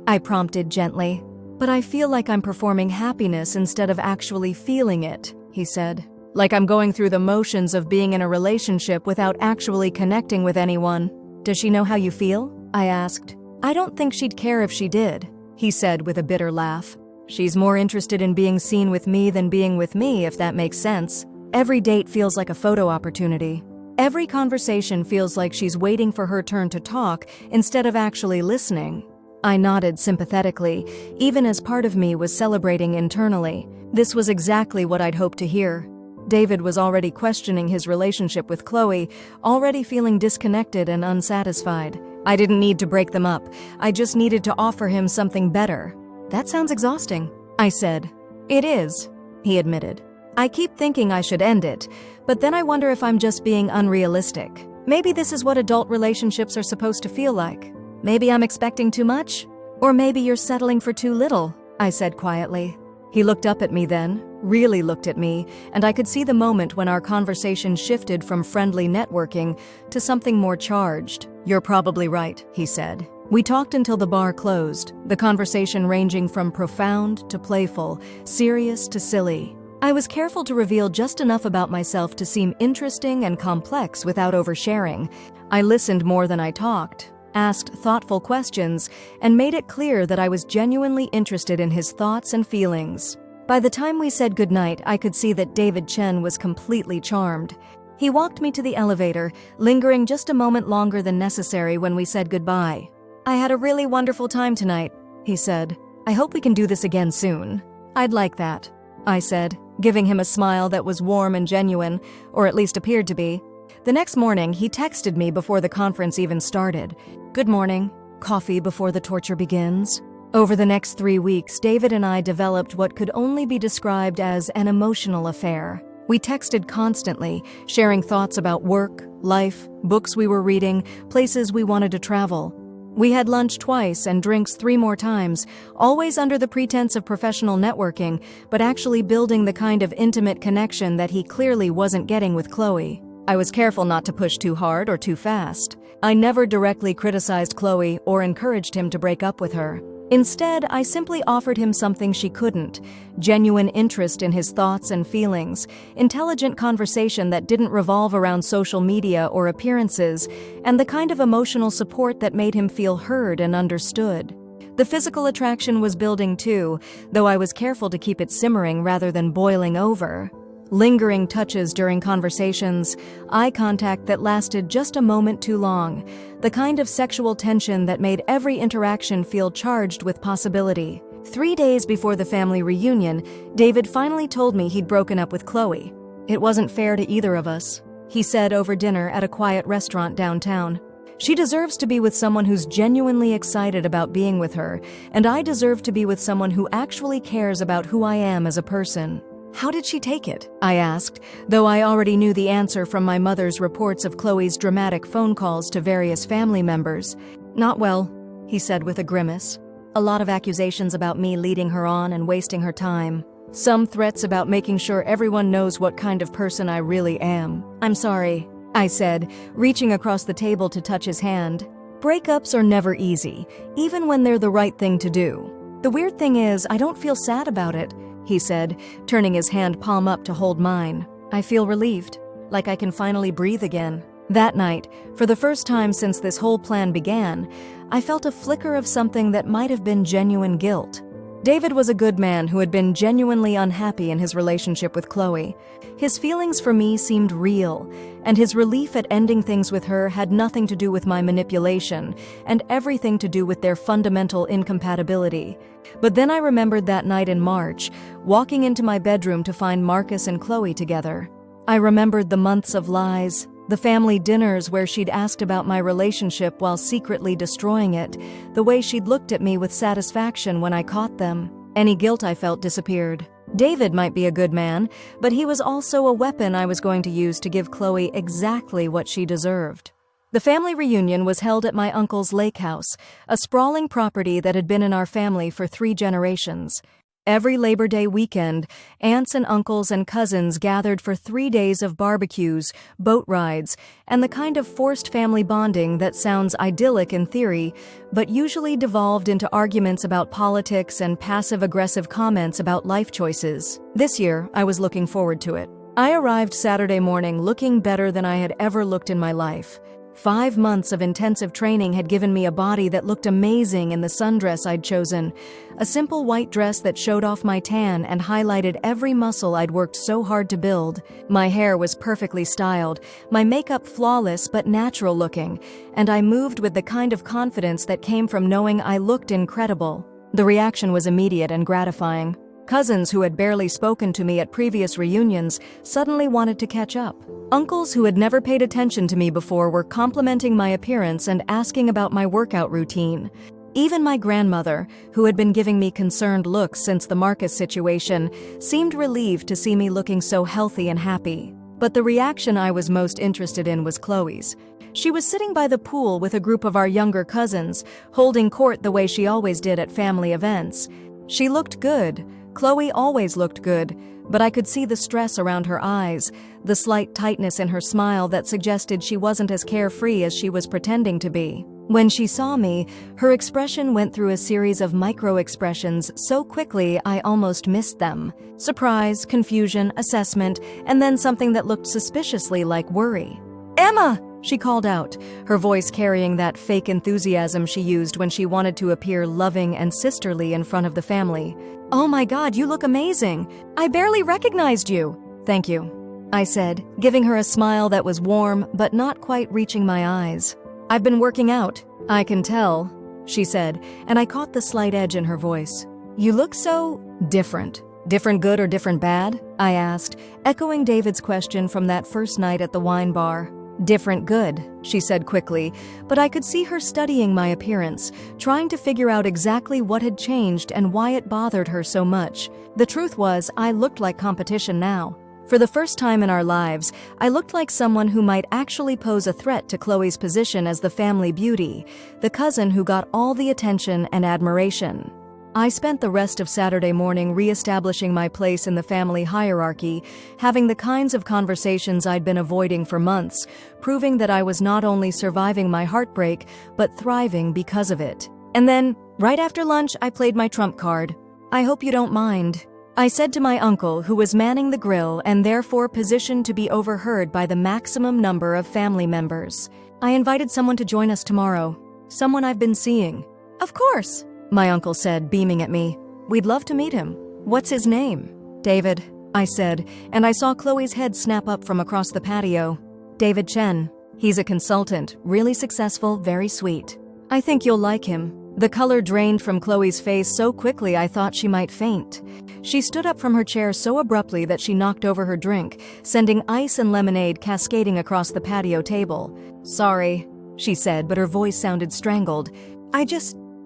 I prompted gently. But I feel like I'm performing happiness instead of actually feeling it, he said. Like I'm going through the motions of being in a relationship without actually connecting with anyone. Does she know how you feel? I asked. I don't think she'd care if she did, he said with a bitter laugh. She's more interested in being seen with me than being with me, if that makes sense. Every date feels like a photo opportunity. Every conversation feels like she's waiting for her turn to talk instead of actually listening. I nodded sympathetically, even as part of me was celebrating internally. This was exactly what I'd hoped to hear. David was already questioning his relationship with Chloe, already feeling disconnected and unsatisfied. I didn't need to break them up. I just needed to offer him something better. That sounds exhausting, I said. It is, he admitted. I keep thinking I should end it, but then I wonder if I'm just being unrealistic. Maybe this is what adult relationships are supposed to feel like. Maybe I'm expecting too much? Or maybe you're settling for too little, I said quietly. He looked up at me then, really looked at me, and I could see the moment when our conversation shifted from friendly networking to something more charged. You're probably right, he said. We talked until the bar closed, the conversation ranging from profound to playful, serious to silly. I was careful to reveal just enough about myself to seem interesting and complex without oversharing. I listened more than I talked, asked thoughtful questions, and made it clear that I was genuinely interested in his thoughts and feelings. By the time we said goodnight, I could see that David Chen was completely charmed. He walked me to the elevator, lingering just a moment longer than necessary when we said goodbye. I had a really wonderful time tonight, he said. I hope we can do this again soon. I'd like that, I said, giving him a smile that was warm and genuine, or at least appeared to be. The next morning, he texted me before the conference even started. Good morning. Coffee before the torture begins. Over the next 3 weeks, David and I developed what could only be described as an emotional affair. We texted constantly, sharing thoughts about work, life, books we were reading, places we wanted to travel. We had lunch twice and drinks 3 more times, always under the pretense of professional networking, but actually building the kind of intimate connection that he clearly wasn't getting with Chloe. I was careful not to push too hard or too fast. I never directly criticized Chloe or encouraged him to break up with her. Instead, I simply offered him something she couldn't: genuine interest in his thoughts and feelings, intelligent conversation that didn't revolve around social media or appearances, and the kind of emotional support that made him feel heard and understood. The physical attraction was building too, though I was careful to keep it simmering rather than boiling over. Lingering touches during conversations, eye contact that lasted just a moment too long, the kind of sexual tension that made every interaction feel charged with possibility. 3 days before the family reunion, David finally told me he'd broken up with Chloe. It wasn't fair to either of us, he said over dinner at a quiet restaurant downtown. She deserves to be with someone who's genuinely excited about being with her, and I deserve to be with someone who actually cares about who I am as a person. How did she take it? I asked, though I already knew the answer from my mother's reports of Chloe's dramatic phone calls to various family members. Not well, he said with a grimace. A lot of accusations about me leading her on and wasting her time. Some threats about making sure everyone knows what kind of person I really am. I'm sorry, I said, reaching across the table to touch his hand. Breakups are never easy, even when they're the right thing to do. The weird thing is, I don't feel sad about it, he said, turning his hand palm up to hold mine. I feel relieved, like I can finally breathe again. That night, for the first time since this whole plan began, I felt a flicker of something that might have been genuine guilt. David was a good man who had been genuinely unhappy in his relationship with Chloe. His feelings for me seemed real, and his relief at ending things with her had nothing to do with my manipulation and everything to do with their fundamental incompatibility. But then I remembered that night in March, walking into my bedroom to find Marcus and Chloe together. I remembered the months of lies, the family dinners where she'd asked about my relationship while secretly destroying it, the way she'd looked at me with satisfaction when I caught them. Any guilt I felt disappeared. David might be a good man, but he was also a weapon I was going to use to give Chloe exactly what she deserved. The family reunion was held at my uncle's lake house, a sprawling property that had been in our family for 3 generations. Every Labor Day weekend, aunts and uncles and cousins gathered for 3 days of barbecues, boat rides, and the kind of forced family bonding that sounds idyllic in theory, but usually devolved into arguments about politics and passive-aggressive comments about life choices. This year, I was looking forward to it. I arrived Saturday morning looking better than I had ever looked in my life. 5 months of intensive training had given me a body that looked amazing in the sundress I'd chosen, a simple white dress that showed off my tan and highlighted every muscle I'd worked so hard to build. My hair was perfectly styled, my makeup flawless but natural looking, and I moved with the kind of confidence that came from knowing I looked incredible. The reaction was immediate and gratifying. Cousins who had barely spoken to me at previous reunions suddenly wanted to catch up. Uncles who had never paid attention to me before were complimenting my appearance and asking about my workout routine. Even my grandmother, who had been giving me concerned looks since the Marcus situation, seemed relieved to see me looking so healthy and happy. But the reaction I was most interested in was Chloe's. She was sitting by the pool with a group of our younger cousins, holding court the way she always did at family events. She looked good. Chloe always looked good, but I could see the stress around her eyes, the slight tightness in her smile that suggested she wasn't as carefree as she was pretending to be. When she saw me, her expression went through a series of micro-expressions so quickly I almost missed them. Surprise, confusion, assessment, and then something that looked suspiciously like worry. "Emma!" she called out, her voice carrying that fake enthusiasm she used when she wanted to appear loving and sisterly in front of the family. "Oh my God, you look amazing! I barely recognized you!" "Thank you," I said, giving her a smile that was warm but not quite reaching my eyes. "I've been working out." "I can tell," she said, and I caught the slight edge in her voice. "You look so different." "Different good or different bad?" I asked, echoing David's question from that first night at the wine bar. "Different good," she said quickly, but I could see her studying my appearance, trying to figure out exactly what had changed and why it bothered her so much. The truth was, I looked like competition now. For the first time in our lives, I looked like someone who might actually pose a threat to Chloe's position as the family beauty, the cousin who got all the attention and admiration. I spent the rest of Saturday morning re-establishing my place in the family hierarchy, having the kinds of conversations I'd been avoiding for months, proving that I was not only surviving my heartbreak, but thriving because of it. And then, right after lunch, I played my trump card. "I hope you don't mind," I said to my uncle, who was manning the grill and therefore positioned to be overheard by the maximum number of family members. "I invited someone to join us tomorrow. Someone I've been seeing." "Of course," my uncle said, beaming at me. "We'd love to meet him." "What's his name?" "David," I said, and I saw Chloe's head snap up from across the patio. "David Chen. He's a consultant, really successful, very sweet. I think you'll like him." The color drained from Chloe's face so quickly I thought she might faint. She stood up from her chair so abruptly that she knocked over her drink, sending ice and lemonade cascading across the patio table. "Sorry," she said, but her voice sounded strangled.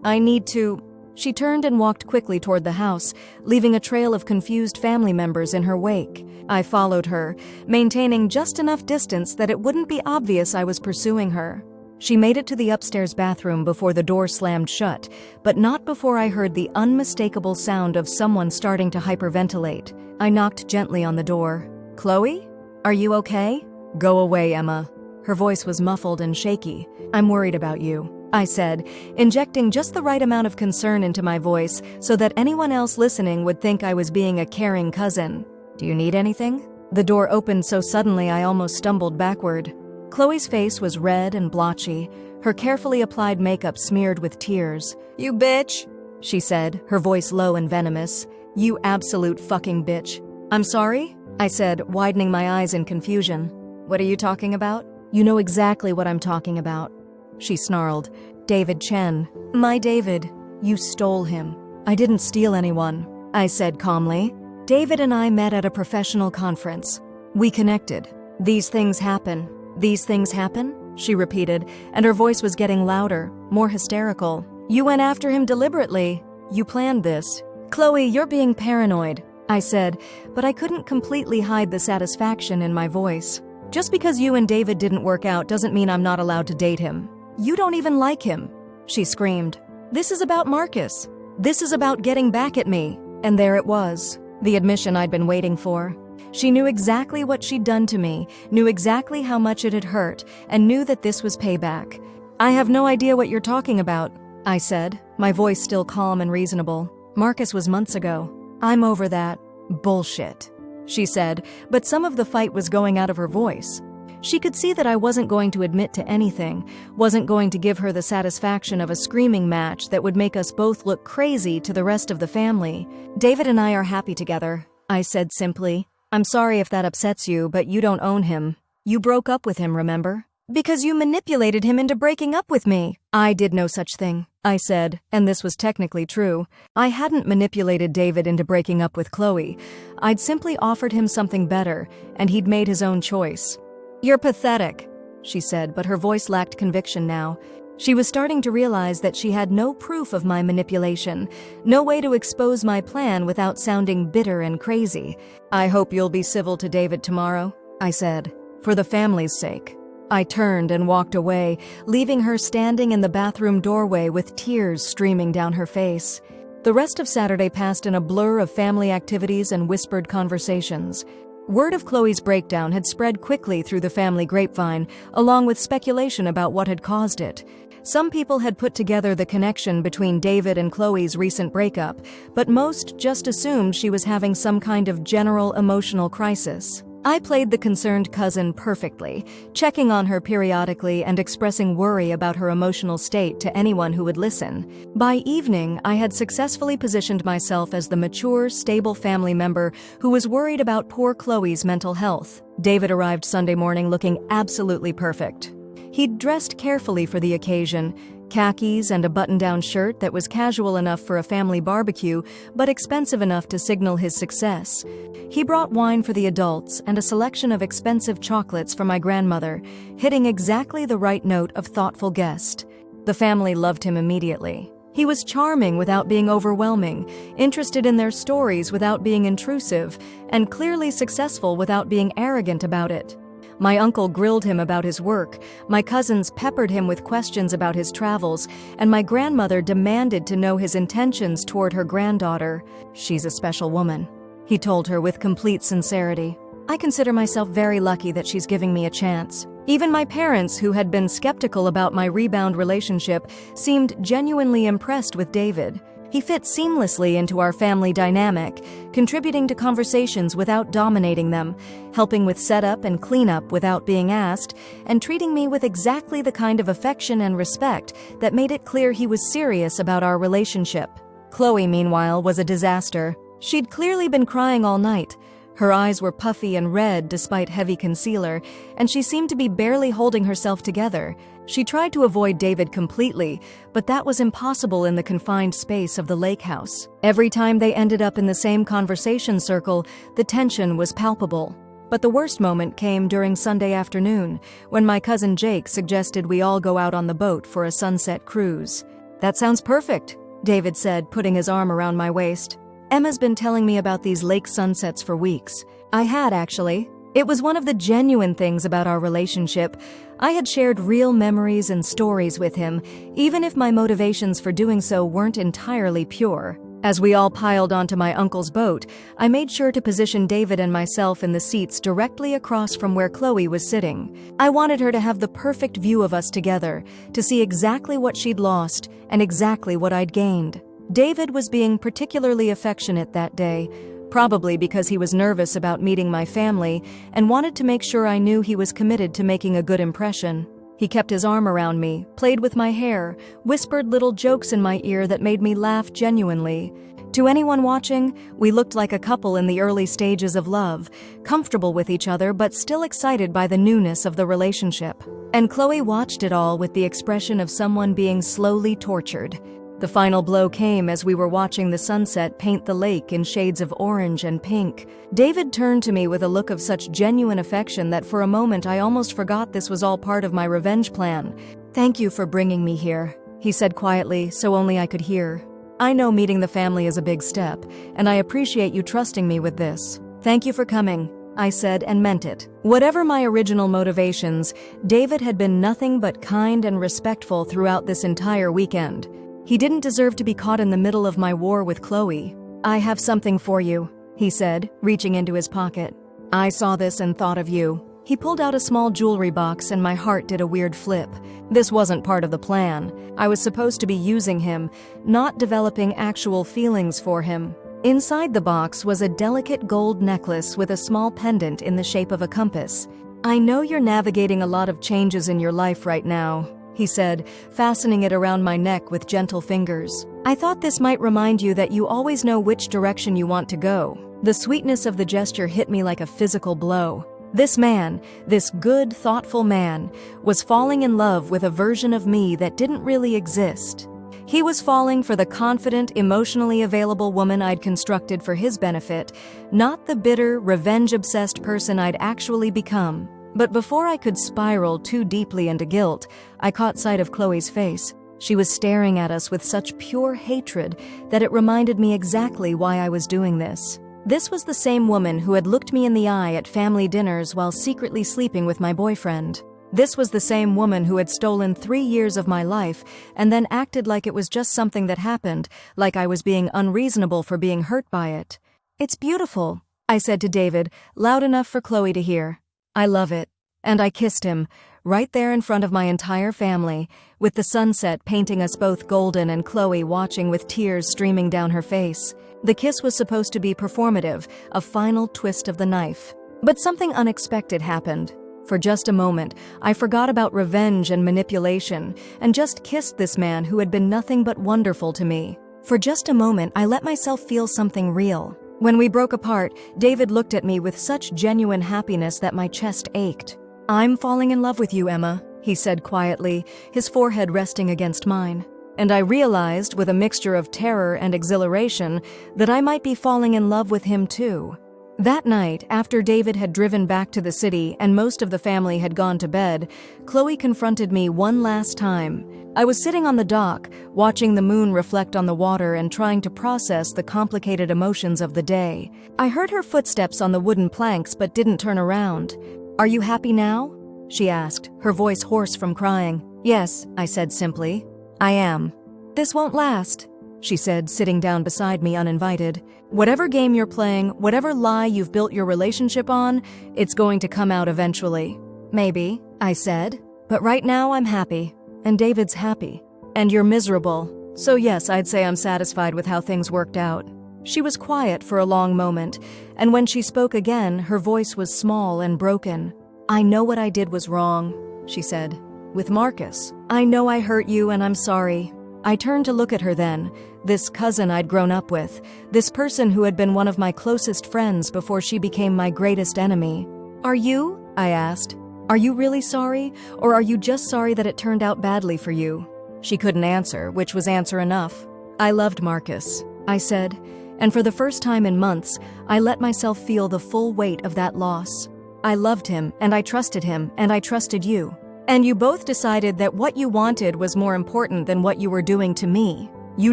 I need to." She turned and walked quickly toward the house, leaving a trail of confused family members in her wake. I followed her, maintaining just enough distance that it wouldn't be obvious I was pursuing her. She made it to the upstairs bathroom before the door slammed shut, but not before I heard the unmistakable sound of someone starting to hyperventilate. I knocked gently on the door. "Chloe? Are you okay?" "Go away, Emma." Her voice was muffled and shaky. "I'm worried about you," I said, injecting just the right amount of concern into my voice so that anyone else listening would think I was being a caring cousin. "Do you need anything?" The door opened so suddenly I almost stumbled backward. Chloe's face was red and blotchy, her carefully applied makeup smeared with tears. "You bitch!" she said, her voice low and venomous. "You absolute fucking bitch." "I'm sorry?" I said, widening my eyes in confusion. "What are you talking about?" "You know exactly what I'm talking about," she snarled. "David Chen. My David. You stole him." "I didn't steal anyone," I said calmly. "David and I met at a professional conference. We connected. These things happen." "These things happen?" she repeated, and her voice was getting louder, more hysterical. "You went after him deliberately. You planned this." "Chloe, you're being paranoid," I said, but I couldn't completely hide the satisfaction in my voice. "Just because you and David didn't work out doesn't mean I'm not allowed to date him. You don't even like him," she screamed. "This is about Marcus. This is about getting back at me." And there it was, the admission I'd been waiting for. She knew exactly what she'd done to me, knew exactly how much it had hurt, and knew that this was payback. "I have no idea what you're talking about," I said, my voice still calm and reasonable. "Marcus was months ago. I'm over that bullshit," she said, but some of the fight was going out of her voice. She could see that I wasn't going to admit to anything, wasn't going to give her the satisfaction of a screaming match that would make us both look crazy to the rest of the family. "David and I are happy together," I said simply. "I'm sorry if that upsets you, but you don't own him. You broke up with him, remember? Because you manipulated him into breaking up with me." "I did no such thing," I said, and this was technically true. I hadn't manipulated David into breaking up with Chloe. I'd simply offered him something better, and he'd made his own choice. "You're pathetic," she said, but her voice lacked conviction now. She was starting to realize that she had no proof of my manipulation, no way to expose my plan without sounding bitter and crazy. "I hope you'll be civil to David tomorrow," I said, "for the family's sake." I turned and walked away, leaving her standing in the bathroom doorway with tears streaming down her face. The rest of Saturday passed in a blur of family activities and whispered conversations. Word of Chloe's breakdown had spread quickly through the family grapevine, along with speculation about what had caused it. Some people had put together the connection between David and Chloe's recent breakup, but most just assumed she was having some kind of general emotional crisis. I played the concerned cousin perfectly, checking on her periodically and expressing worry about her emotional state to anyone who would listen. By evening, I had successfully positioned myself as the mature, stable family member who was worried about poor Chloe's mental health. David arrived Sunday morning looking absolutely perfect. He'd dressed carefully for the occasion, khakis and a button-down shirt that was casual enough for a family barbecue, but expensive enough to signal his success. He brought wine for the adults and a selection of expensive chocolates for my grandmother, hitting exactly the right note of thoughtful guest. The family loved him immediately. He was charming without being overwhelming, interested in their stories without being intrusive, and clearly successful without being arrogant about it. My uncle grilled him about his work, my cousins peppered him with questions about his travels, and my grandmother demanded to know his intentions toward her granddaughter. "She's a special woman," he told her with complete sincerity. "I consider myself very lucky that she's giving me a chance." Even my parents, who had been skeptical about my rebound relationship, seemed genuinely impressed with David. He fit seamlessly into our family dynamic, contributing to conversations without dominating them, helping with setup and cleanup without being asked, and treating me with exactly the kind of affection and respect that made it clear he was serious about our relationship. Chloe, meanwhile, was a disaster. She'd clearly been crying all night. Her eyes were puffy and red despite heavy concealer, and she seemed to be barely holding herself together. She tried to avoid David completely, but that was impossible in the confined space of the lake house. Every time they ended up in the same conversation circle, the tension was palpable. But the worst moment came during Sunday afternoon, when my cousin Jake suggested we all go out on the boat for a sunset cruise. "That sounds perfect," David said, putting his arm around my waist. "Emma's been telling me about these lake sunsets for weeks." I had, actually. It was one of the genuine things about our relationship. I had shared real memories and stories with him, even if my motivations for doing so weren't entirely pure. As we all piled onto my uncle's boat, I made sure to position David and myself in the seats directly across from where Chloe was sitting. I wanted her to have the perfect view of us together, to see exactly what she'd lost and exactly what I'd gained. David was being particularly affectionate that day, probably because he was nervous about meeting my family and wanted to make sure I knew he was committed to making a good impression. He kept his arm around me, played with my hair, whispered little jokes in my ear that made me laugh genuinely. To anyone watching, we looked like a couple in the early stages of love, comfortable with each other but still excited by the newness of the relationship. And Chloe watched it all with the expression of someone being slowly tortured. The final blow came as we were watching the sunset paint the lake in shades of orange and pink. David turned to me with a look of such genuine affection that for a moment I almost forgot this was all part of my revenge plan. "Thank you for bringing me here," he said quietly, so only I could hear. "I know meeting the family is a big step, and I appreciate you trusting me with this. Thank you for coming," I said and meant it. Whatever my original motivations, David had been nothing but kind and respectful throughout this entire weekend. He didn't deserve to be caught in the middle of my war with Chloe. "I have something for you," he said, reaching into his pocket. "I saw this and thought of you." He pulled out a small jewelry box and my heart did a weird flip. This wasn't part of the plan. I was supposed to be using him, not developing actual feelings for him. Inside the box was a delicate gold necklace with a small pendant in the shape of a compass. "I know you're navigating a lot of changes in your life right now," he said, fastening it around my neck with gentle fingers. "I thought this might remind you that you always know which direction you want to go." The sweetness of the gesture hit me like a physical blow. This man, this good, thoughtful man, was falling in love with a version of me that didn't really exist. He was falling for the confident, emotionally available woman I'd constructed for his benefit, not the bitter, revenge-obsessed person I'd actually become. But before I could spiral too deeply into guilt, I caught sight of Chloe's face. She was staring at us with such pure hatred that it reminded me exactly why I was doing this. This was the same woman who had looked me in the eye at family dinners while secretly sleeping with my boyfriend. This was the same woman who had stolen 3 years of my life and then acted like it was just something that happened, like I was being unreasonable for being hurt by it. "It's beautiful," I said to David, loud enough for Chloe to hear. "I love it." And I kissed him, right there in front of my entire family, with the sunset painting us both golden and Chloe watching with tears streaming down her face. The kiss was supposed to be performative, a final twist of the knife. But something unexpected happened. For just a moment, I forgot about revenge and manipulation, and just kissed this man who had been nothing but wonderful to me. For just a moment, I let myself feel something real. When we broke apart, David looked at me with such genuine happiness that my chest ached. "I'm falling in love with you, Emma," he said quietly, his forehead resting against mine. And I realized, with a mixture of terror and exhilaration, that I might be falling in love with him too. That night, after David had driven back to the city and most of the family had gone to bed, Chloe confronted me one last time. I was sitting on the dock, watching the moon reflect on the water and trying to process the complicated emotions of the day. I heard her footsteps on the wooden planks but didn't turn around. "Are you happy now?" she asked, her voice hoarse from crying. "Yes," I said simply. "I am." "This won't last," she said, sitting down beside me uninvited. "Whatever game you're playing, whatever lie you've built your relationship on, it's going to come out eventually." "Maybe," I said. "But right now I'm happy. And David's happy. And you're miserable. So yes, I'd say I'm satisfied with how things worked out." She was quiet for a long moment, and when she spoke again, her voice was small and broken. "I know what I did was wrong," she said. "With Marcus. I know I hurt you and I'm sorry." I turned to look at her then, this cousin I'd grown up with, this person who had been one of my closest friends before she became my greatest enemy. "Are you?" I asked. "Are you really sorry, or are you just sorry that it turned out badly for you?" She couldn't answer, which was answer enough. "I loved Marcus," I said, and for the first time in months, I let myself feel the full weight of that loss. I loved him, and I trusted him, and I trusted you. And you both decided that what you wanted was more important than what you were doing to me. You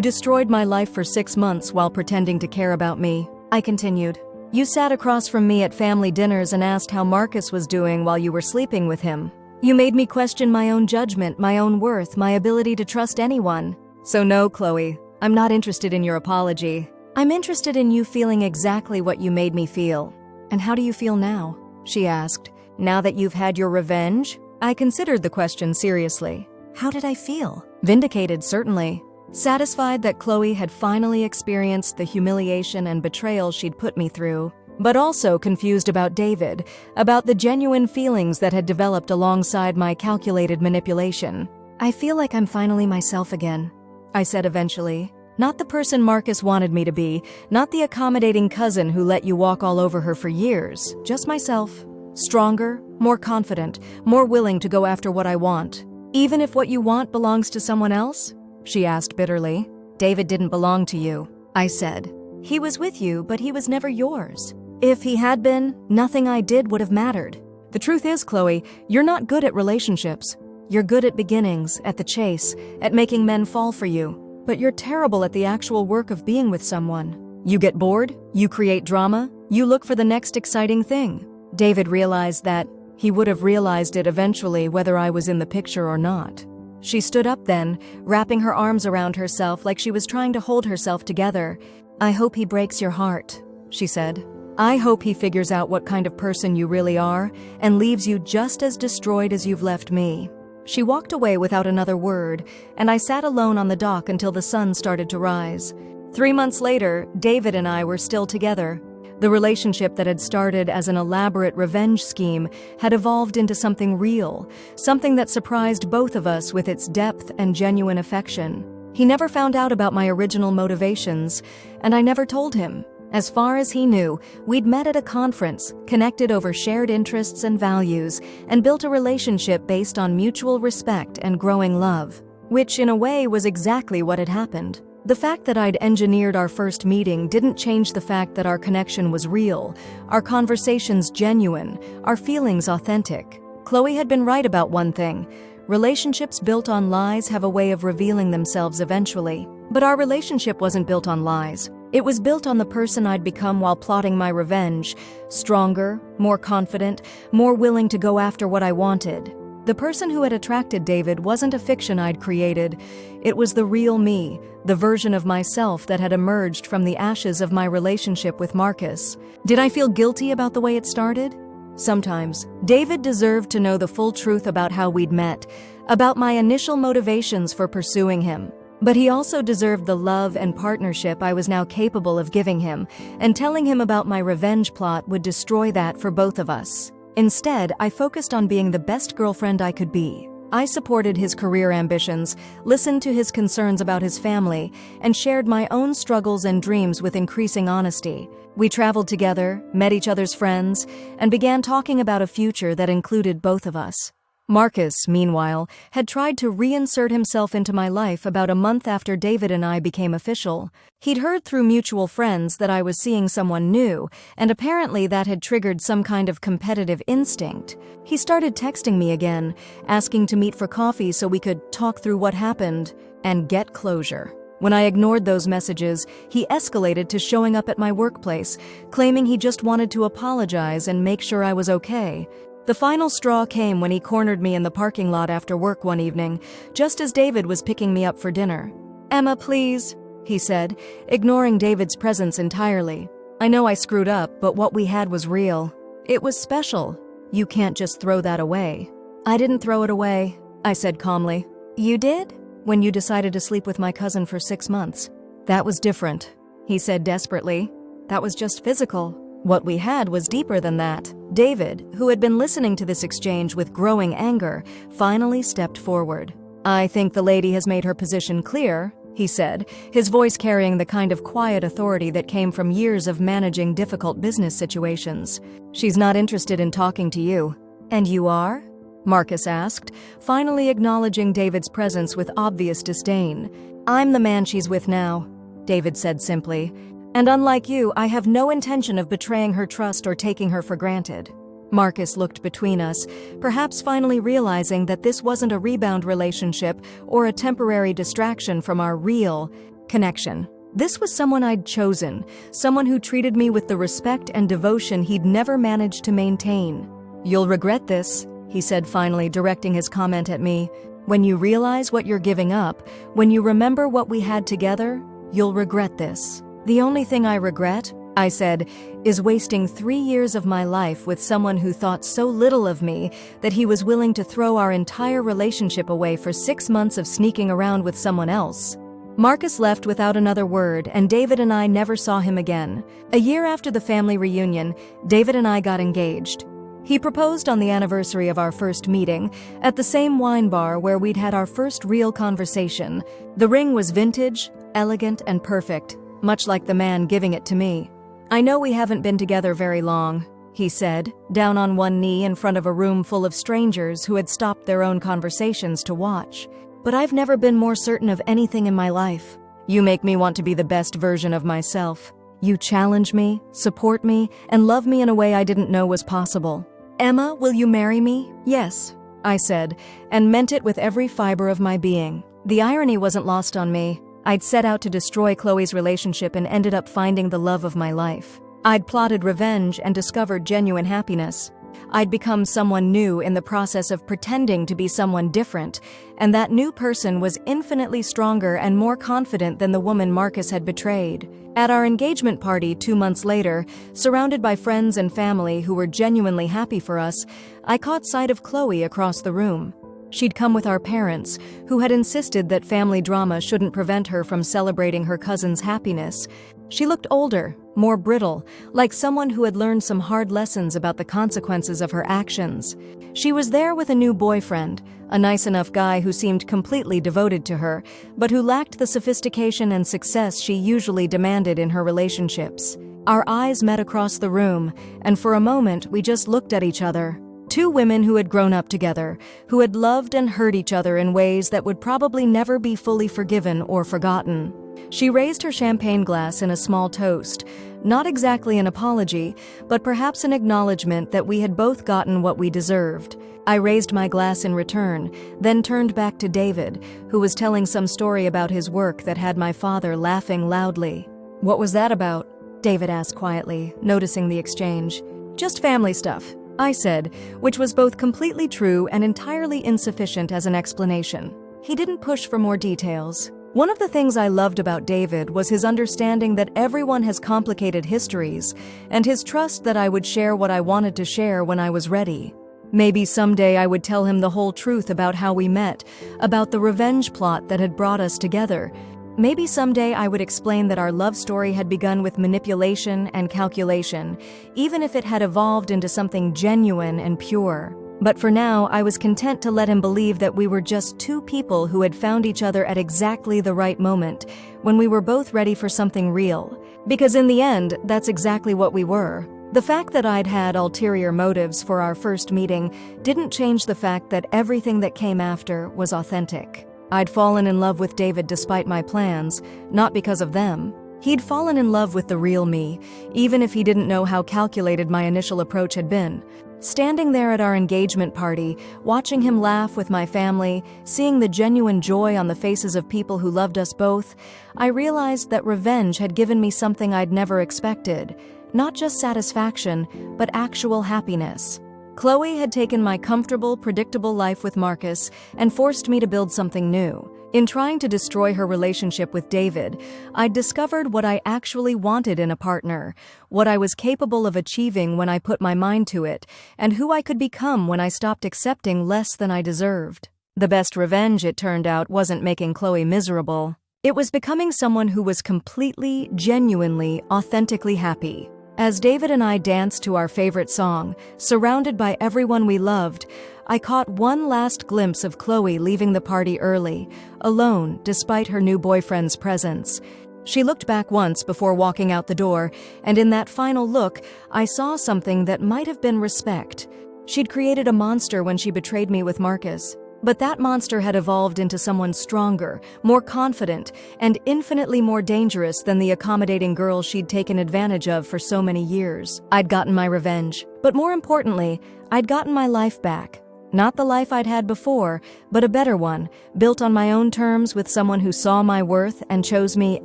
destroyed my life for 6 months while pretending to care about me, I continued. You sat across from me at family dinners and asked how Marcus was doing while you were sleeping with him. You made me question my own judgment, my own worth, my ability to trust anyone. So no, Chloe, I'm not interested in your apology. I'm interested in you feeling exactly what you made me feel. And how do you feel now? She asked. Now that you've had your revenge? I considered the question seriously. How did I feel? Vindicated, certainly. Satisfied that Chloe had finally experienced the humiliation and betrayal she'd put me through. but also confused about David, about the genuine feelings that had developed alongside my calculated manipulation. "I feel like I'm finally myself again," I said eventually. "Not the person Marcus wanted me to be, not the accommodating cousin who let you walk all over her for years, just myself. Stronger, more confident, more willing to go after what I want." "Even if what you want belongs to someone else?" she asked bitterly. "David didn't belong to you," I said. "He was with you, but he was never yours. If he had been, nothing I did would have mattered. The truth is, Chloe, you're not good at relationships. You're good at beginnings, at the chase, at making men fall for you. But you're terrible at the actual work of being with someone. You get bored, you create drama, you look for the next exciting thing." David realized that. He would have realized it eventually whether I was in the picture or not. She stood up then, wrapping her arms around herself like she was trying to hold herself together. "I hope he breaks your heart," she said. "I hope he figures out what kind of person you really are and leaves you just as destroyed as you've left me." She walked away without another word, and I sat alone on the dock until the sun started to rise. 3 months later, David and I were still together. The relationship that had started as an elaborate revenge scheme had evolved into something real, something that surprised both of us with its depth and genuine affection. He never found out about my original motivations, and I never told him. As far as he knew, we'd met at a conference, connected over shared interests and values, and built a relationship based on mutual respect and growing love, which in a way was exactly what had happened. The fact that I'd engineered our first meeting didn't change the fact that our connection was real, our conversations genuine, our feelings authentic. Chloe had been right about one thing. Relationships built on lies have a way of revealing themselves eventually. But our relationship wasn't built on lies. It was built on the person I'd become while plotting my revenge, stronger, more confident, more willing to go after what I wanted. The person who had attracted David wasn't a fiction I'd created. It was the real me, the version of myself that had emerged from the ashes of my relationship with Marcus. Did I feel guilty about the way it started? Sometimes. David deserved to know the full truth about how we'd met, about my initial motivations for pursuing him. But he also deserved the love and partnership I was now capable of giving him, and telling him about my revenge plot would destroy that for both of us. Instead, I focused on being the best girlfriend I could be. I supported his career ambitions, listened to his concerns about his family, and shared my own struggles and dreams with increasing honesty. We traveled together, met each other's friends, and began talking about a future that included both of us. Marcus, meanwhile, had tried to reinsert himself into my life about a month after David and I became official. He'd heard through mutual friends that I was seeing someone new, and apparently that had triggered some kind of competitive instinct. He started texting me again, asking to meet for coffee so we could talk through what happened and get closure. When I ignored those messages, he escalated to showing up at my workplace, claiming he just wanted to apologize and make sure I was okay. The final straw came when he cornered me in the parking lot after work one evening, just as David was picking me up for dinner. "Emma, please," he said, ignoring David's presence entirely. "I know I screwed up, but what we had was real. It was special. You can't just throw that away." "I didn't throw it away," I said calmly. "You did? When you decided to sleep with my cousin for 6 months. That was different," he said desperately. "That was just physical. What we had was deeper than that." David, who had been listening to this exchange with growing anger, finally stepped forward. "I think the lady has made her position clear," he said, his voice carrying the kind of quiet authority that came from years of managing difficult business situations. "She's not interested in talking to you." "And you are?" Marcus asked, finally acknowledging David's presence with obvious disdain. "I'm the man she's with now," David said simply. "And unlike you, I have no intention of betraying her trust or taking her for granted." Marcus looked between us, perhaps finally realizing that this wasn't a rebound relationship or a temporary distraction from our real connection. This was someone I'd chosen, someone who treated me with the respect and devotion he'd never managed to maintain. "You'll regret this," he said finally, directing his comment at me. "When you realize what you're giving up, when you remember what we had together, you'll regret this." "The only thing I regret," I said, "is wasting 3 years of my life with someone who thought so little of me that he was willing to throw our entire relationship away for 6 months of sneaking around with someone else." Marcus left without another word, and David and I never saw him again. A year after the family reunion, David and I got engaged. He proposed on the anniversary of our first meeting, at the same wine bar where we'd had our first real conversation. The ring was vintage, elegant, and perfect, much like the man giving it to me. "I know we haven't been together very long," he said, down on one knee in front of a room full of strangers who had stopped their own conversations to watch. "But I've never been more certain of anything in my life. You make me want to be the best version of myself. You challenge me, support me, and love me in a way I didn't know was possible. Emma, will you marry me?" "Yes," I said, and meant it with every fiber of my being. The irony wasn't lost on me. I'd set out to destroy Chloe's relationship and ended up finding the love of my life. I'd plotted revenge and discovered genuine happiness. I'd become someone new in the process of pretending to be someone different, and that new person was infinitely stronger and more confident than the woman Marcus had betrayed. At our engagement party 2 months later, surrounded by friends and family who were genuinely happy for us, I caught sight of Chloe across the room. She'd come with our parents, who had insisted that family drama shouldn't prevent her from celebrating her cousin's happiness. She looked older, more brittle, like someone who had learned some hard lessons about the consequences of her actions. She was there with a new boyfriend, a nice enough guy who seemed completely devoted to her, but who lacked the sophistication and success she usually demanded in her relationships. Our eyes met across the room, and for a moment we just looked at each other. Two women who had grown up together, who had loved and hurt each other in ways that would probably never be fully forgiven or forgotten. She raised her champagne glass in a small toast, not exactly an apology, but perhaps an acknowledgement that we had both gotten what we deserved. I raised my glass in return, then turned back to David, who was telling some story about his work that had my father laughing loudly. "What was that about?" David asked quietly, noticing the exchange. "Just family stuff," I said, which was both completely true and entirely insufficient as an explanation. He didn't push for more details. One of the things I loved about David was his understanding that everyone has complicated histories, and his trust that I would share what I wanted to share when I was ready. Maybe someday I would tell him the whole truth about how we met, about the revenge plot that had brought us together. Maybe someday I would explain that our love story had begun with manipulation and calculation, even if it had evolved into something genuine and pure. But for now, I was content to let him believe that we were just two people who had found each other at exactly the right moment, when we were both ready for something real. Because in the end, that's exactly what we were. The fact that I'd had ulterior motives for our first meeting didn't change the fact that everything that came after was authentic. I'd fallen in love with David despite my plans, not because of them. He'd fallen in love with the real me, even if he didn't know how calculated my initial approach had been. Standing there at our engagement party, watching him laugh with my family, seeing the genuine joy on the faces of people who loved us both, I realized that revenge had given me something I'd never expected. Not just satisfaction, but actual happiness. Chloe had taken my comfortable, predictable life with Marcus and forced me to build something new. In trying to destroy her relationship with David, I'd discovered what I actually wanted in a partner, what I was capable of achieving when I put my mind to it, and who I could become when I stopped accepting less than I deserved. The best revenge, it turned out, wasn't making Chloe miserable. It was becoming someone who was completely, genuinely, authentically happy. As David and I danced to our favorite song, surrounded by everyone we loved, I caught one last glimpse of Chloe leaving the party early, alone despite her new boyfriend's presence. She looked back once before walking out the door, and in that final look, I saw something that might have been respect. She'd created a monster when she betrayed me with Marcus. But that monster had evolved into someone stronger, more confident, and infinitely more dangerous than the accommodating girl she'd taken advantage of for so many years. I'd gotten my revenge, but more importantly, I'd gotten my life back. Not the life I'd had before, but a better one, built on my own terms with someone who saw my worth and chose me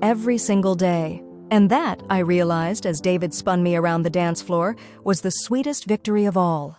every single day. And that, I realized as David spun me around the dance floor, was the sweetest victory of all.